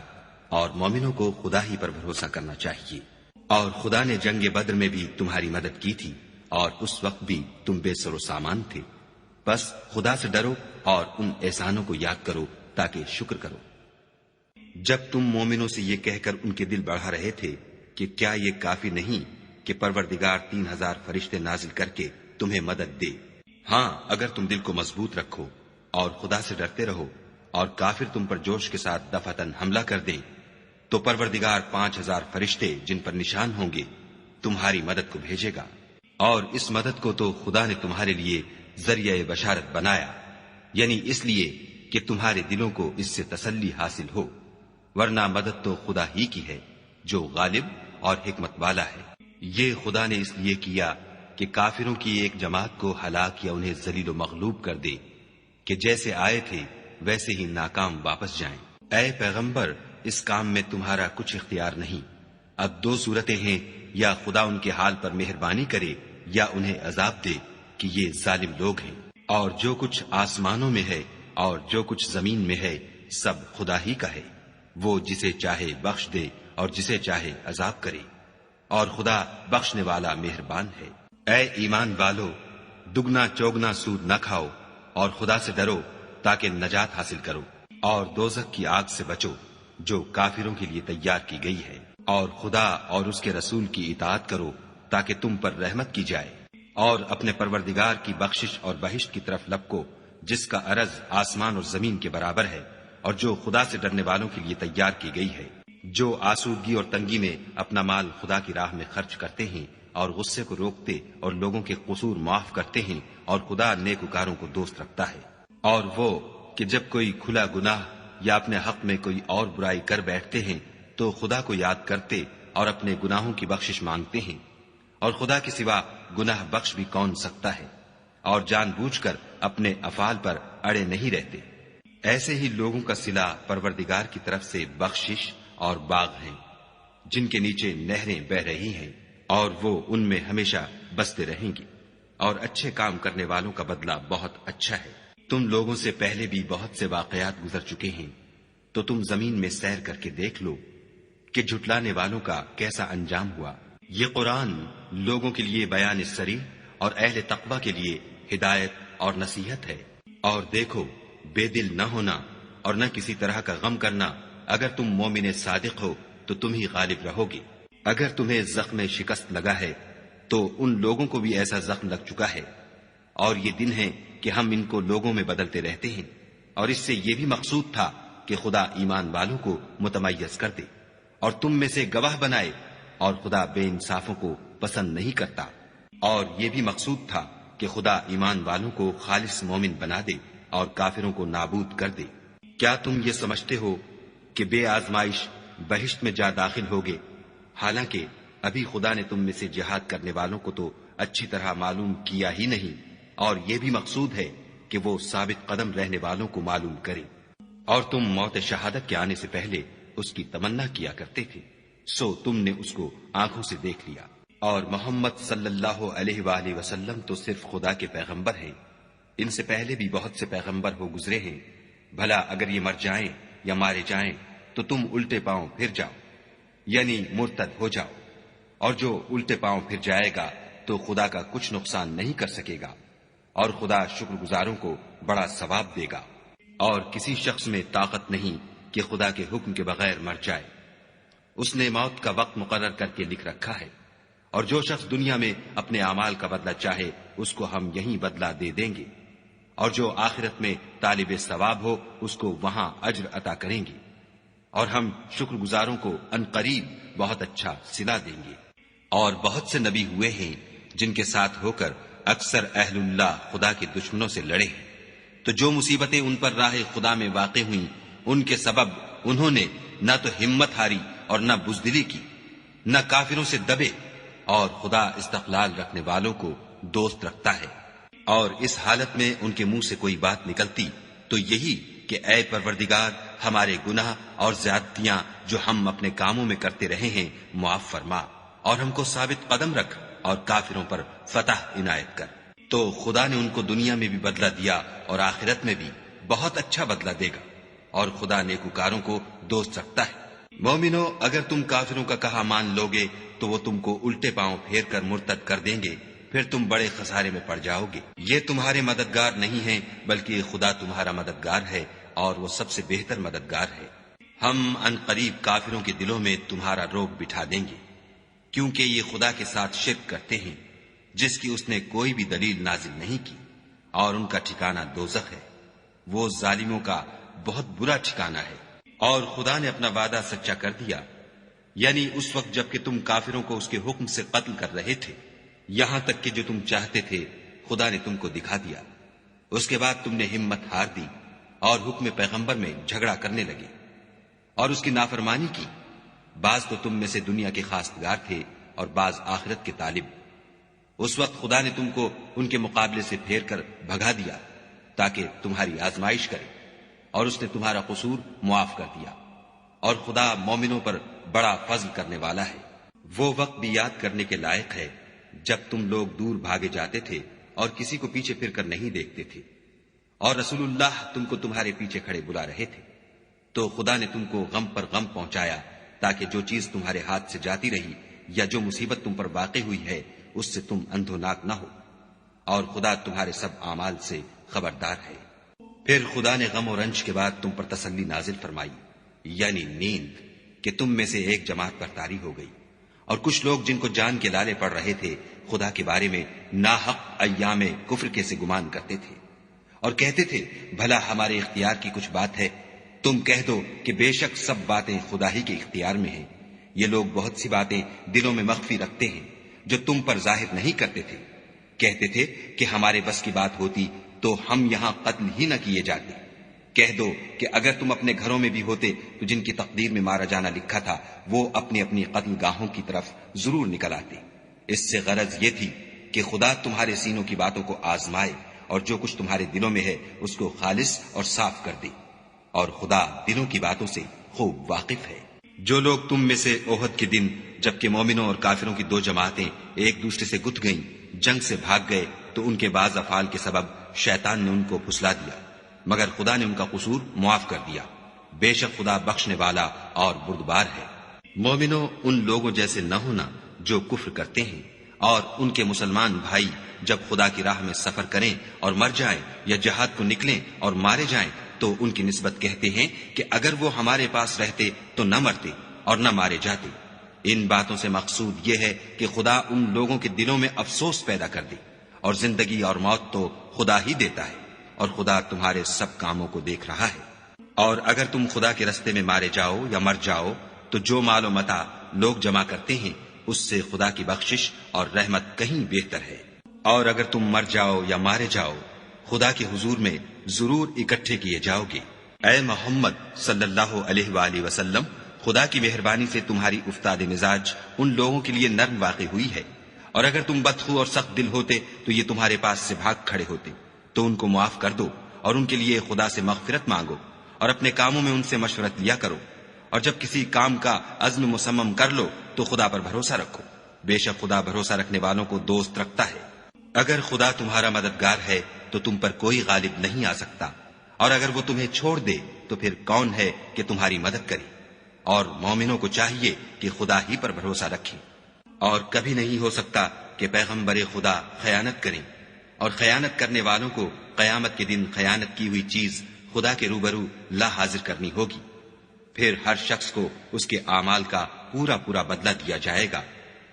اور مومنوں کو خدا ہی پر بھروسہ کرنا چاہیے۔ اور خدا نے جنگ بدر میں بھی تمہاری مدد کی تھی، اور اس وقت بھی تم بے سر و سامان تھے۔ بس خدا سے ڈرو اور ان احسانوں کو یاد کرو تاکہ شکر کرو۔ جب تم مومنوں سے یہ کہہ کر ان کے دل بڑھا رہے تھے کہ کیا یہ کافی نہیں کہ پروردگار 3000 فرشتے نازل کر کے تمہیں مدد دے؟ ہاں، اگر تم دل کو مضبوط رکھو اور خدا سے ڈرتے رہو اور کافر تم پر جوش کے ساتھ دفعتاً حملہ کر دیں تو پروردگار 5000 فرشتے جن پر نشان ہوں گے تمہاری مدد کو بھیجے گا، اور اس مدد کو تو خدا نے تمہارے لیے ذریعہ بشارت بنایا، یعنی اس لیے کہ تمہارے دلوں کو اس سے تسلی حاصل ہو، ورنہ مدد تو خدا ہی کی ہے جو غالب اور حکمت والا ہے۔ یہ خدا نے اس لیے کیا کہ کافروں کی ایک جماعت کو ہلاک یا انہیں ذلیل و مغلوب کر دے کہ جیسے آئے تھے ویسے ہی ناکام واپس جائیں۔ اے پیغمبر، اس کام میں تمہارا کچھ اختیار نہیں۔ اب 2 صورتیں ہیں، یا خدا ان کے حال پر مہربانی کرے یا انہیں عذاب دے کہ یہ ظالم لوگ ہیں۔ اور جو کچھ آسمانوں میں ہے اور جو کچھ زمین میں ہے سب خدا ہی کا ہے، وہ جسے چاہے بخش دے اور جسے چاہے عذاب کرے، اور خدا بخشنے والا مہربان ہے۔ اے ایمان والو، دگنا چوگنا سود نہ کھاؤ اور خدا سے ڈرو تاکہ نجات حاصل کرو، اور دوزخ کی آگ سے بچو جو کافروں کے لیے تیار کی گئی ہے، اور خدا اور اس کے رسول کی اطاعت کرو تاکہ تم پر رحمت کی جائے، اور اپنے پروردگار کی بخشش اور بہشت کی طرف لپکو جس کا عرض آسمان اور زمین کے برابر ہے، اور جو خدا سے ڈرنے والوں کے لیے تیار کی گئی ہے۔ جو آسودگی اور تنگی میں اپنا مال خدا کی راہ میں خرچ کرتے ہیں اور غصے کو روکتے اور لوگوں کے قصور معاف کرتے ہیں، اور خدا نیکوکاروں کو دوست رکھتا ہے۔ اور وہ کہ جب کوئی کھلا گناہ یا اپنے حق میں کوئی اور برائی کر بیٹھتے ہیں تو خدا کو یاد کرتے اور اپنے گناہوں کی بخشش مانگتے ہیں، اور خدا کے سوا گناہ بخش بھی کون سکتا ہے، اور جان بوجھ کر اپنے افعال پر اڑے نہیں رہتے۔ ایسے ہی لوگوں کا صلہ پروردگار کی طرف سے بخشش اور باغ ہیں، جن کے نیچے نہریں بہ رہی ہیں، اور وہ ان میں ہمیشہ بستے رہیں گے، اور اچھے کام کرنے والوں کا بدلہ بہت اچھا ہے۔ تم لوگوں سے پہلے بھی بہت سے واقعات گزر چکے ہیں، تو تم زمین میں سیر کر کے دیکھ لو کہ جھٹلانے والوں کا کیسا انجام ہوا۔ یہ قرآن لوگوں کے لیے بیان صریح اور اہل تقوی کے لیے ہدایت اور نصیحت ہے۔ اور دیکھو، بے دل نہ ہونا اور نہ کسی طرح کا غم کرنا، اگر تم مومن صادق ہو تو تم ہی غالب رہو گے۔ اگر تمہیں زخم شکست لگا ہے تو ان لوگوں کو بھی ایسا زخم لگ چکا ہے، اور یہ دن ہے کہ ہم ان کو لوگوں میں بدلتے رہتے ہیں، اور اس سے یہ بھی مقصود تھا کہ خدا ایمان والوں کو متمیز کر دے اور تم میں سے گواہ بنائے، اور خدا بے انصافوں کو پسند نہیں کرتا۔ اور یہ بھی مقصود تھا کہ خدا ایمان والوں کو خالص مومن بنا دے اور کافروں کو نابود کر دے۔ کیا تم یہ سمجھتے ہو کہ بے آزمائش بہشت میں جا داخل ہوگے، حالانکہ ابھی خدا نے تم میں سے جہاد کرنے والوں کو تو اچھی طرح معلوم کیا ہی نہیں، اور یہ بھی مقصود ہے کہ وہ ثابت قدم رہنے والوں کو معلوم کرے۔ اور تم موت شہادت کے آنے سے پہلے اس کی تمنا کیا کرتے تھے، سو تم نے اس کو آنکھوں سے دیکھ لیا۔ اور محمد صلی اللہ علیہ وآلہ وسلم تو صرف خدا کے پیغمبر ہیں، ان سے پہلے بھی بہت سے پیغمبر ہو گزرے ہیں، بھلا اگر یہ مر جائیں یا مارے جائیں تو تم الٹے پاؤں پھر جاؤ، یعنی مرتد ہو جاؤ، اور جو الٹے پاؤں پھر جائے گا تو خدا کا کچھ نقصان نہیں کر سکے گا، اور خدا شکر گزاروں کو بڑا ثواب دے گا۔ اور کسی شخص میں طاقت نہیں کہ خدا کے حکم کے بغیر مر جائے، اس نے موت کا وقت مقرر کر کے لکھ رکھا ہے، اور جو شخص دنیا میں اپنے اعمال کا بدلہ چاہے اس کو ہم یہیں بدلہ دے دیں گے، اور جو آخرت میں طالب ثواب ہو اس کو وہاں اجر عطا کریں گے، اور ہم شکر گزاروں کو عنقریب بہت اچھا صلہ دیں گے۔ اور بہت سے نبی ہوئے ہیں جن کے ساتھ ہو کر اکثر اہل اللہ خدا کے دشمنوں سے لڑے ہیں، تو جو مصیبتیں ان پر راہ خدا میں واقع ہوئیں ان کے سبب انہوں نے نہ تو ہمت ہاری اور نہ بزدلی کی، نہ کافروں سے دبے، اور خدا استقلال رکھنے والوں کو دوست رکھتا ہے۔ اور اس حالت میں ان کے منہ سے کوئی بات نکلتی تو یہی کہ اے پروردگار، ہمارے گناہ اور زیادتیاں جو ہم اپنے کاموں میں کرتے رہے ہیں معاف فرما، اور ہم کو ثابت قدم رکھ اور کافروں پر فتح عنایت کر۔ تو خدا نے ان کو دنیا میں بھی بدلہ دیا اور آخرت میں بھی بہت اچھا بدلہ دے گا، اور خدا نیکوکاروں کو دوست رکھتا ہے۔ مومنو، اگر تم کافروں کا کہا مان لوگے تو وہ تم کو الٹے پاؤں پھیر کر مرتد کر دیں گے، پھر تم بڑے خسارے میں پڑ جاؤ گے۔ یہ تمہارے مددگار نہیں ہیں بلکہ خدا تمہارا مددگار ہے، اور وہ سب سے بہتر مددگار ہے۔ ہم ان قریب کافروں کے دلوں میں تمہارا روب بٹھا دیں گے، کیونکہ یہ خدا کے ساتھ شرک کرتے ہیں جس کی اس نے کوئی بھی دلیل نازل نہیں کی، اور ان کا ٹھکانہ دوزخ ہے، وہ ظالموں کا بہت برا ٹھکانہ ہے۔ اور خدا نے اپنا وعدہ سچا کر دیا، یعنی اس وقت جب کہ تم کافروں کو اس کے حکم سے قتل کر رہے تھے، یہاں تک کہ جو تم چاہتے تھے خدا نے تم کو دکھا دیا۔ اس کے بعد تم نے ہمت ہار دی اور حکم پیغمبر میں جھگڑا کرنے لگے اور اس کی نافرمانی کی۔ بعض تو تم میں سے دنیا کے خواستگار تھے اور بعض آخرت کے طالب۔ اس وقت خدا نے تم کو ان کے مقابلے سے پھیر کر بھگا دیا تاکہ تمہاری آزمائش کرے، اور اس نے تمہارا قصور معاف کر دیا، اور خدا مومنوں پر بڑا فضل کرنے والا ہے۔ وہ وقت بھی یاد کرنے کے لائق ہے جب تم لوگ دور بھاگے جاتے تھے اور کسی کو پیچھے پھر کر نہیں دیکھتے تھے، اور رسول اللہ تم کو تمہارے پیچھے کھڑے بلا رہے تھے، تو خدا نے تم کو غم پر غم پہنچایا تاکہ جو چیز تمہارے ہاتھ سے جاتی رہی یا جو مصیبت تم پر واقع ہوئی ہے اس سے تم اندھوناک نہ ہو، اور خدا تمہارے سب اعمال سے خبردار ہے۔ پھر خدا نے غم و رنج کے بعد تم پر تسلی نازل فرمائی، یعنی نیند، کہ تم میں سے ایک جماعت پر طاری ہو گئی، اور کچھ لوگ جن کو جان کے لالے پڑ رہے تھے خدا کے بارے میں ناحق ایام کفر کے سے گمان کرتے تھے، اور کہتے تھے بھلا ہمارے اختیار کی کچھ بات ہے؟ تم کہہ دو کہ بے شک سب باتیں خدا ہی کے اختیار میں ہیں۔ یہ لوگ بہت سی باتیں دلوں میں مخفی رکھتے ہیں جو تم پر ظاہر نہیں کرتے تھے۔ کہتے تھے کہ ہمارے بس کی بات ہوتی تو ہم یہاں قتل ہی نہ کیے جاتے، کہہ دو کہ اگر تم اپنے گھروں میں بھی ہوتے تو جن کی تقدیر میں مارا جانا لکھا تھا وہ اپنی اپنی قتل گاہوں کی طرف ضرور نکل آتے۔ اس سے غرض یہ تھی کہ خدا تمہارے سینوں کی باتوں کو آزمائے اور جو کچھ تمہارے دلوں میں ہے اس کو خالص اور صاف کر دے، اور خدا دلوں کی باتوں سے خوب واقف ہے۔ جو لوگ تم میں سے احد کے دن جبکہ مومنوں اور کافروں کی دو جماعتیں ایک دوسرے سے گتھ گئیں جنگ سے بھاگ گئے تو ان کے بعض افعال کے سبب شیطان نے ان کو پھسلا دیا، مگر خدا نے ان کا قصور معاف کر دیا۔ بے شک خدا بخشنے والا اور بردبار ہے۔ مومنوں، ان لوگوں جیسے نہ ہونا جو کفر کرتے ہیں، اور ان کے مسلمان بھائی جب خدا کی راہ میں سفر کریں اور مر جائیں یا جہاد کو نکلیں اور مارے جائیں تو ان کی نسبت کہتے ہیں کہ اگر وہ ہمارے پاس رہتے تو نہ مرتے اور نہ مارے جاتے۔ ان باتوں سے مقصود یہ ہے کہ خدا ان لوگوں کے دلوں میں افسوس پیدا کر دے، اور زندگی اور موت تو خدا ہی دیتا ہے، اور خدا تمہارے سب کاموں کو دیکھ رہا ہے۔ اور اگر تم خدا کے رستے میں مارے جاؤ یا مر جاؤ تو جو مال و متاع لوگ جمع کرتے ہیں اس سے خدا کی بخشش اور رحمت کہیں بہتر ہے۔ اور اگر تم مر جاؤ یا مارے جاؤ خدا کے حضور میں ضرور اکٹھے کیے جاؤ گے۔ اے محمد صلی اللہ علیہ وآلہ وسلم، خدا کی مہربانی سے تمہاری افتاد مزاج ان لوگوں کے لیے نرم واقع ہوئی ہے، اور اگر تم بدخو اور سخت دل ہوتے تو یہ تمہارے پاس سے بھاگ کھڑے ہوتے، تو ان کو معاف کر دو اور ان کے لیے خدا سے مغفرت مانگو، اور اپنے کاموں میں ان سے مشورت لیا کرو، اور جب کسی کام کا عزم مصمم کر لو تو خدا پر بھروسہ رکھو، بے شک خدا بھروسہ رکھنے والوں کو دوست رکھتا ہے۔ اگر خدا تمہارا مددگار ہے تو تم پر کوئی غالب نہیں آ سکتا، اور اگر وہ تمہیں چھوڑ دے تو پھر کون ہے کہ تمہاری مدد کرے؟ اور مومنوں کو چاہیے کہ خدا ہی پر بھروسہ رکھیں، اور کبھی نہیں ہو سکتا کہ پیغمبر خدا خیانت کریں، اور خیانت کرنے والوں کو قیامت کے دن خیانت کی ہوئی چیز خدا کے روبرو لا حاضر کرنی ہوگی، پھر ہر شخص کو اس کے اعمال کا پورا پورا بدلہ دیا جائے گا،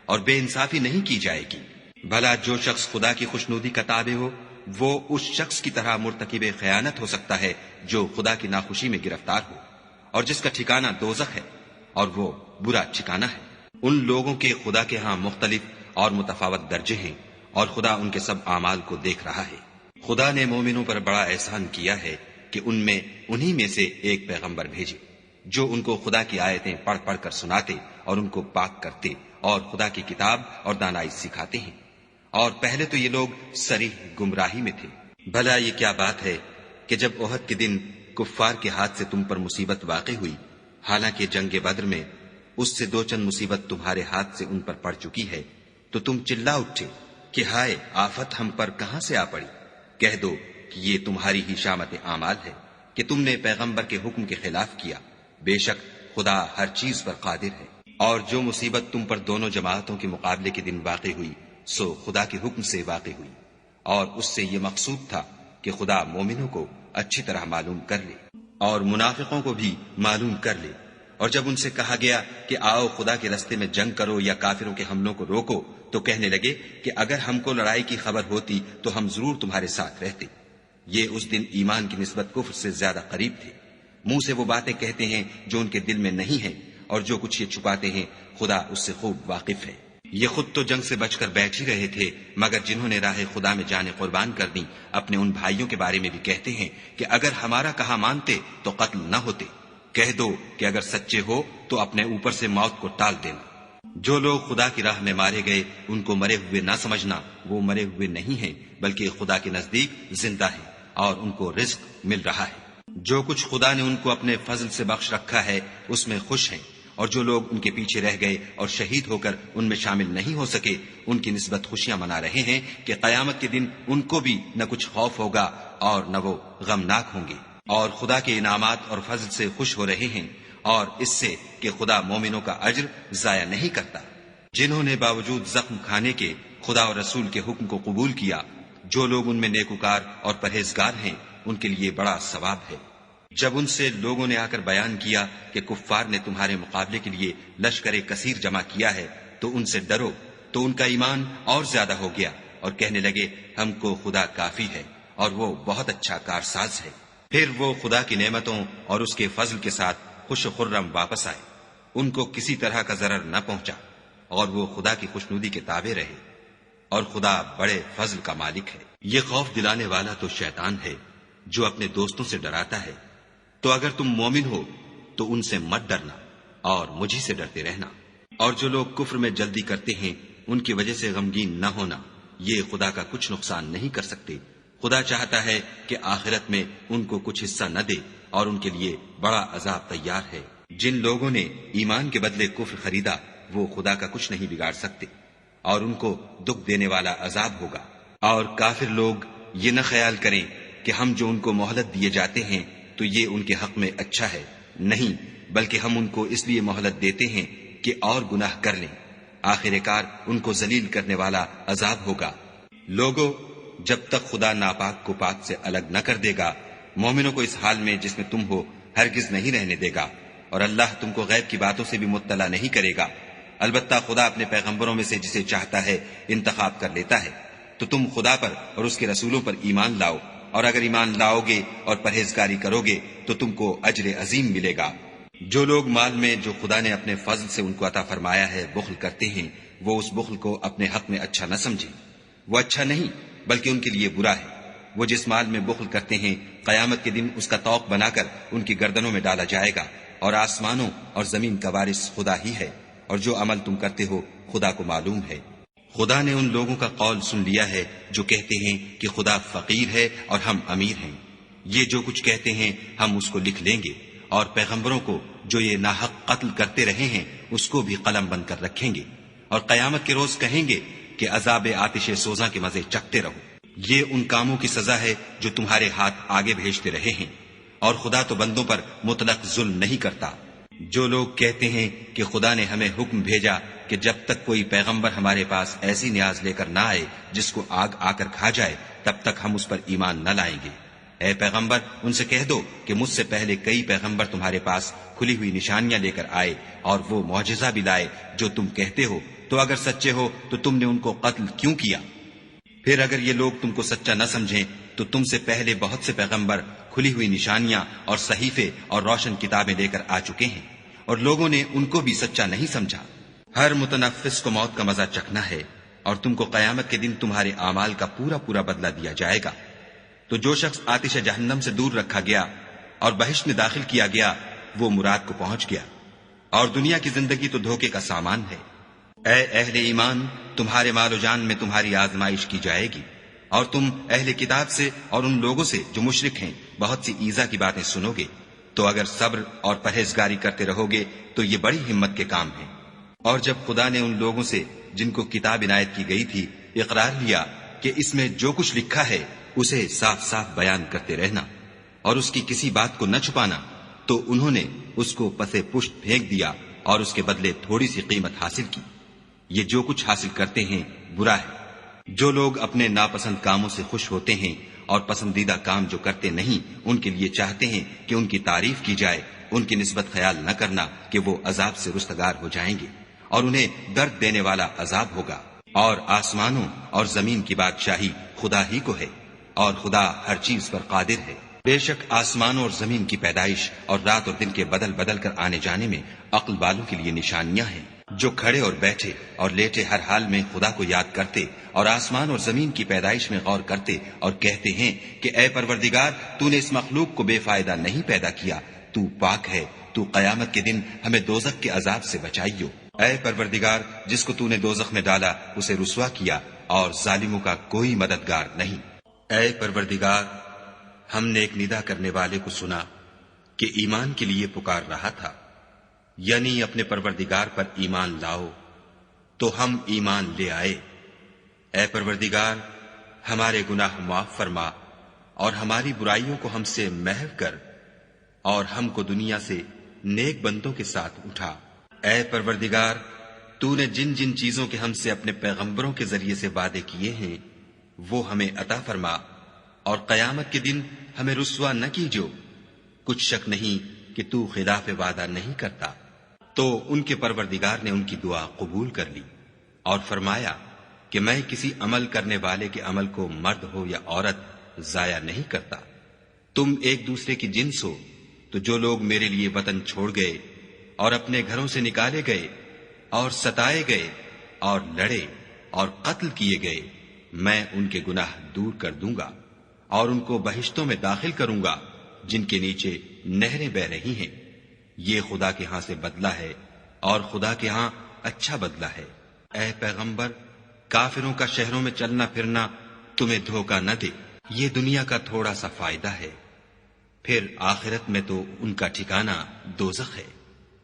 اور بے انصافی نہیں کی جائے گی۔ بھلا جو شخص خدا کی خوشنودی کا تابع ہو وہ اس شخص کی طرح مرتکب خیانت ہو سکتا ہے جو خدا کی ناخوشی میں گرفتار ہو، اور جس کا ٹھکانہ دوزخ ہے، اور وہ برا ٹھکانہ ہے۔ ان لوگوں کے خدا کے ہاں مختلف اور متفاوت درجے ہیں، اور خدا ان کے سب اعمال کو دیکھ رہا ہے۔ خدا نے مومنوں پر بڑا احسان کیا ہے کہ انہی میں سے ایک پیغمبر بھیجے جو ان کو خدا کی آیتیں پڑھ پڑھ کر سناتے اور ان کو پاک کرتے اور خدا کی کتاب اور دانائی سکھاتے ہیں، اور پہلے تو یہ لوگ صریح گمراہی میں تھے۔ بھلا یہ کیا بات ہے کہ جب احد کے دن کفار کے ہاتھ سے تم پر مصیبت واقع ہوئی، حالانکہ جنگ بدر میں اس سے دو چند مصیبت تمہارے ہاتھ سے ان پر پڑ چکی ہے، تو تم چلا اٹھے کہ ہائے آفت ہم پر کہاں سے آ پڑی؟ کہہ دو کہ یہ تمہاری ہی شامت اعمال ہے کہ تم نے پیغمبر کے حکم کے خلاف کیا، بے شک خدا ہر چیز پر قادر ہے۔ اور جو مصیبت تم پر دونوں جماعتوں کے مقابلے کے دن واقع ہوئی سو خدا کے حکم سے واقع ہوئی، اور اس سے یہ مقصود تھا کہ خدا مومنوں کو اچھی طرح معلوم کر لے اور منافقوں کو بھی معلوم کر لے۔ اور جب ان سے کہا گیا کہ آؤ خدا کے رستے میں جنگ کرو یا کافروں کے حملوں کو روکو تو کہنے لگے کہ اگر ہم کو لڑائی کی خبر ہوتی تو ہم ضرور تمہارے ساتھ رہتے۔ یہ اس دن ایمان کی نسبت کفر سے زیادہ قریب تھے۔ منہ سے وہ باتیں کہتے ہیں جو ان کے دل میں نہیں ہیں، اور جو کچھ یہ چھپاتے ہیں خدا اس سے خوب واقف ہے۔ یہ خود تو جنگ سے بچ کر بیٹھ ہی رہے تھے، مگر جنہوں نے راہ خدا میں جانیں قربان کر دیں اپنے ان بھائیوں کے بارے میں بھی کہتے ہیں کہ اگر ہمارا کہا مانتے تو قتل نہ ہوتے۔ کہہ دو کہ اگر سچے ہو تو اپنے اوپر سے موت کو ٹال دینا۔ جو لوگ خدا کی راہ میں مارے گئے ان کو مرے ہوئے نہ سمجھنا، وہ مرے ہوئے نہیں ہیں بلکہ خدا کے نزدیک زندہ ہیں اور ان کو رزق مل رہا ہے۔ جو کچھ خدا نے ان کو اپنے فضل سے بخش رکھا ہے اس میں خوش ہیں، اور جو لوگ ان کے پیچھے رہ گئے اور شہید ہو کر ان میں شامل نہیں ہو سکے ان کی نسبت خوشیاں منا رہے ہیں کہ قیامت کے دن ان کو بھی نہ کچھ خوف ہوگا اور نہ وہ غمناک ہوں گے، اور خدا کے انعامات اور فضل سے خوش ہو رہے ہیں، اور اس سے کہ خدا مومنوں کا اجر ضائع نہیں کرتا۔ جنہوں نے باوجود زخم کھانے کے خدا اور رسول کے حکم کو قبول کیا، جو لوگ ان میں نیکوکار اور پرہیزگار ہیں ان کے لیے بڑا ثواب ہے۔ جب ان سے لوگوں نے آ کر بیان کیا کہ کفار نے تمہارے مقابلے کے لیے لشکر کثیر جمع کیا ہے تو ان سے ڈرو، تو ان کا ایمان اور زیادہ ہو گیا اور کہنے لگے ہم کو خدا کافی ہے اور وہ بہت اچھا کارساز ہے۔ پھر وہ خدا کی نعمتوں اور اس کے فضل کے ساتھ خوش و خرم واپس آئے، ان کو کسی طرح کا ضرر نہ پہنچا، اور وہ خدا کی خوشنودی کے تابع رہے، اور خدا بڑے فضل کا مالک ہے۔ یہ خوف دلانے والا تو شیطان ہے جو اپنے دوستوں سے ڈراتا ہے تو اگر تم مومن ہو تو ان سے مت ڈرنا اور مجھی سے ڈرتے رہنا۔ اور جو لوگ کفر میں جلدی کرتے ہیں ان کی وجہ سے غمگین نہ ہونا، یہ خدا کا کچھ نقصان نہیں کر سکتے۔ خدا چاہتا ہے کہ آخرت میں ان کو کچھ حصہ نہ دے اور ان کے لیے بڑا عذاب تیار ہے۔ جن لوگوں نے ایمان کے بدلے کفر خریدا وہ خدا کا کچھ نہیں بگاڑ سکتے اور ان کو دکھ دینے والا عذاب ہوگا۔ اور کافر لوگ یہ نہ خیال کریں کہ ہم جو ان کو مہلت دیے جاتے ہیں تو یہ ان کے حق میں اچھا ہے، نہیں، بلکہ ہم ان کو اس لیے مہلت دیتے ہیں کہ اور گناہ کر لیں، آخر کار ان کو ذلیل کرنے والا عذاب ہوگا۔ لوگوں، جب تک خدا ناپاک کو پاک سے الگ نہ کر دے گا، مومنوں کو اس حال میں جس میں تم ہو ہرگز نہیں رہنے دے گا، اور اللہ تم کو غیب کی باتوں سے بھی مطلع نہیں کرے گا۔ البتہ خدا اپنے پیغمبروں میں سے جسے چاہتا ہے انتخاب کر لیتا ہے۔ تو تم خدا پر اور اس کے رسولوں پر ایمان لاؤ، اور اگر ایمان لاؤ گے اور پرہیزگاری کرو گے تو تم کو اجر عظیم ملے گا۔ جو لوگ مال میں جو خدا نے اپنے فضل سے ان کو عطا فرمایا ہے بخل کرتے ہیں، وہ اس بخل کو اپنے حق میں اچھا نہ سمجھیں، وہ اچھا نہیں بلکہ ان کے لیے برا ہے۔ وہ جس مال میں بخل کرتے ہیں قیامت کے دن اس کا طوق بنا کر ان کی گردنوں میں ڈالا جائے گا، اور آسمانوں اور زمین کا وارث خدا ہی ہے، اور جو عمل تم کرتے ہو خدا کو معلوم ہے۔ خدا نے ان لوگوں کا قول سن لیا ہے جو کہتے ہیں کہ خدا فقیر ہے اور ہم امیر ہیں۔ یہ جو کچھ کہتے ہیں ہم اس کو لکھ لیں گے، اور پیغمبروں کو جو یہ ناحق قتل کرتے رہے ہیں اس کو بھی قلم بند کر رکھیں گے، اور قیامت کے روز کہیں گے کہ عذاب آتش سوزاں کے مزے چکھتے رہو۔ یہ ان کاموں کی سزا ہے جو تمہارے ہاتھ آگے بھیجتے رہے ہیں، اور خدا تو بندوں پر مطلق ظلم نہیں کرتا۔ جو لوگ کہتے ہیں کہ خدا نے ہمیں حکم بھیجا کہ جب تک کوئی پیغمبر ہمارے پاس ایسی نیاز لے کر نہ آئے جس کو آگ آ کر کھا جائے تب تک ہم اس پر ایمان نہ لائیں گے، اے پیغمبر ان سے کہہ دو کہ مجھ سے پہلے کئی پیغمبر تمہارے پاس کھلی ہوئی نشانیاں لے کر آئے اور وہ معجزہ بھی لائے جو تم کہتے ہو، تو اگر سچے ہو تو تم نے ان کو قتل کیوں کیا؟ پھر اگر یہ لوگ تم کو سچا نہ سمجھیں تو تم سے پہلے بہت سے پیغمبر کھلی ہوئی نشانیاں اور صحیفے اور روشن کتابیں لے کر آ چکے ہیں، اور لوگوں نے ان کو بھی سچا نہیں سمجھا۔ ہر متنفس کو موت کا مزہ چکھنا ہے، اور تم کو قیامت کے دن تمہارے اعمال کا پورا پورا بدلہ دیا جائے گا۔ تو جو شخص آتش جہنم سے دور رکھا گیا اور بہشت میں داخل کیا گیا وہ مراد کو پہنچ گیا، اور دنیا کی زندگی تو دھوکے کا سامان ہے۔ اے اہل ایمان، تمہارے مال و جان میں تمہاری آزمائش کی جائے گی، اور تم اہل کتاب سے اور ان لوگوں سے جو مشرک ہیں بہت سی ایذا کی باتیں سنو گے، تو اگر صبر اور پرہیزگاری کرتے رہو گے تو یہ بڑی ہمت کے کام ہیں۔ اور جب خدا نے ان لوگوں سے جن کو کتاب عنایت کی گئی تھی اقرار لیا کہ اس میں جو کچھ لکھا ہے اسے صاف صاف بیان کرتے رہنا اور اس کی کسی بات کو نہ چھپانا، تو انہوں نے اس کو پسے پشت پھینک دیا اور اس کے بدلے تھوڑی سی قیمت حاصل کی۔ یہ جو کچھ حاصل کرتے ہیں برا ہے۔ جو لوگ اپنے ناپسند کاموں سے خوش ہوتے ہیں اور پسندیدہ کام جو کرتے نہیں ان کے لیے چاہتے ہیں کہ ان کی تعریف کی جائے، ان کی نسبت خیال نہ کرنا کہ وہ عذاب سے رستگار ہو جائیں گے اور انہیں درد دینے والا عذاب ہوگا۔ اور آسمانوں اور زمین کی بادشاہی خدا ہی کو ہے، اور خدا ہر چیز پر قادر ہے۔ بے شک آسمانوں اور زمین کی پیدائش اور رات اور دن کے بدل بدل کر آنے جانے میں عقل والوں کے لیے نشانیاں ہیں، جو کھڑے اور بیٹھے اور لیٹے ہر حال میں خدا کو یاد کرتے اور آسمان اور زمین کی پیدائش میں غور کرتے اور کہتے ہیں کہ اے پروردگار، تو نے اس مخلوق کو بے فائدہ نہیں پیدا کیا، تو پاک ہے، تو قیامت کے دن ہمیں دوزخ کے عذاب سے بچائیو۔ اے پروردگار، جس کو تو نے دوزخ میں ڈالا اسے رسوا کیا، اور ظالموں کا کوئی مددگار نہیں۔ اے پروردگار، ہم نے ایک ندا کرنے والے کو سنا کہ ایمان کے لیے پکار رہا تھا، یعنی اپنے پروردگار پر ایمان لاؤ، تو ہم ایمان لے آئے۔ اے پروردگار، ہمارے گناہ معاف فرما اور ہماری برائیوں کو ہم سے محو کر، اور ہم کو دنیا سے نیک بندوں کے ساتھ اٹھا۔ اے پروردگار، تو نے جن جن چیزوں کے ہم سے اپنے پیغمبروں کے ذریعے سے وعدے کیے ہیں وہ ہمیں عطا فرما، اور قیامت کے دن ہمیں رسوا نہ کیجو۔ کچھ شک نہیں کہ تو خلاف وعدہ نہیں کرتا۔ تو ان کے پروردگار نے ان کی دعا قبول کر لی اور فرمایا کہ میں کسی عمل کرنے والے کے عمل کو مرد ہو یا عورت ضائع نہیں کرتا۔ تم ایک دوسرے کی جنس ہو، تو جو لوگ میرے لیے وطن چھوڑ گئے اور اپنے گھروں سے نکالے گئے اور ستائے گئے اور لڑے اور قتل کیے گئے، میں ان کے گناہ دور کر دوں گا اور ان کو بہشتوں میں داخل کروں گا، جن کے نیچے نہریں بہ رہی ہیں، یہ خدا کے ہاں سے بدلہ ہے اور خدا کے ہاں اچھا بدلہ ہے۔ اے پیغمبر، کافروں کا شہروں میں چلنا پھرنا تمہیں دھوکہ نہ دے، یہ دنیا کا تھوڑا سا فائدہ ہے، پھر آخرت میں تو ان کا ٹھکانہ دوزخ ہے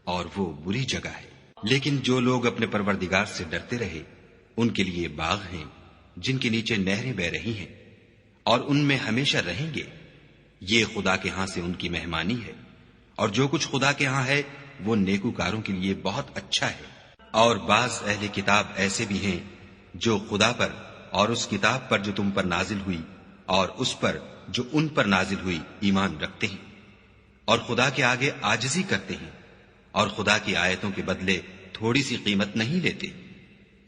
اور وہ بری جگہ ہے۔ لیکن جو لوگ اپنے پروردگار سے ڈرتے رہے ان کے لیے باغ ہیں جن کے نیچے نہریں بہ رہی ہیں اور ان میں ہمیشہ رہیں گے، یہ خدا کے ہاں سے ان کی مہمانی ہے، اور جو کچھ خدا کے ہاں ہے وہ نیکوکاروں کے لیے بہت اچھا ہے۔ اور بعض اہل کتاب ایسے بھی ہیں جو خدا پر اور اس کتاب پر جو تم پر نازل ہوئی اور اس پر جو ان پر نازل ہوئی ایمان رکھتے ہیں، اور خدا کے آگے عاجزی کرتے ہیں اور خدا کی آیتوں کے بدلے تھوڑی سی قیمت نہیں لیتے۔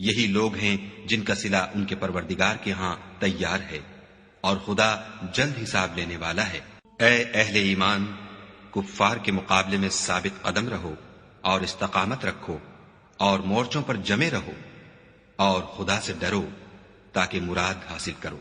یہی لوگ ہیں جن کا صلہ ان کے پروردگار کے ہاں تیار ہے، اور خدا جلد حساب لینے والا ہے۔ اے اہل ایمان، کفار کے مقابلے میں ثابت قدم رہو اور استقامت رکھو اور مورچوں پر جمے رہو، اور خدا سے ڈرو تاکہ مراد حاصل کرو۔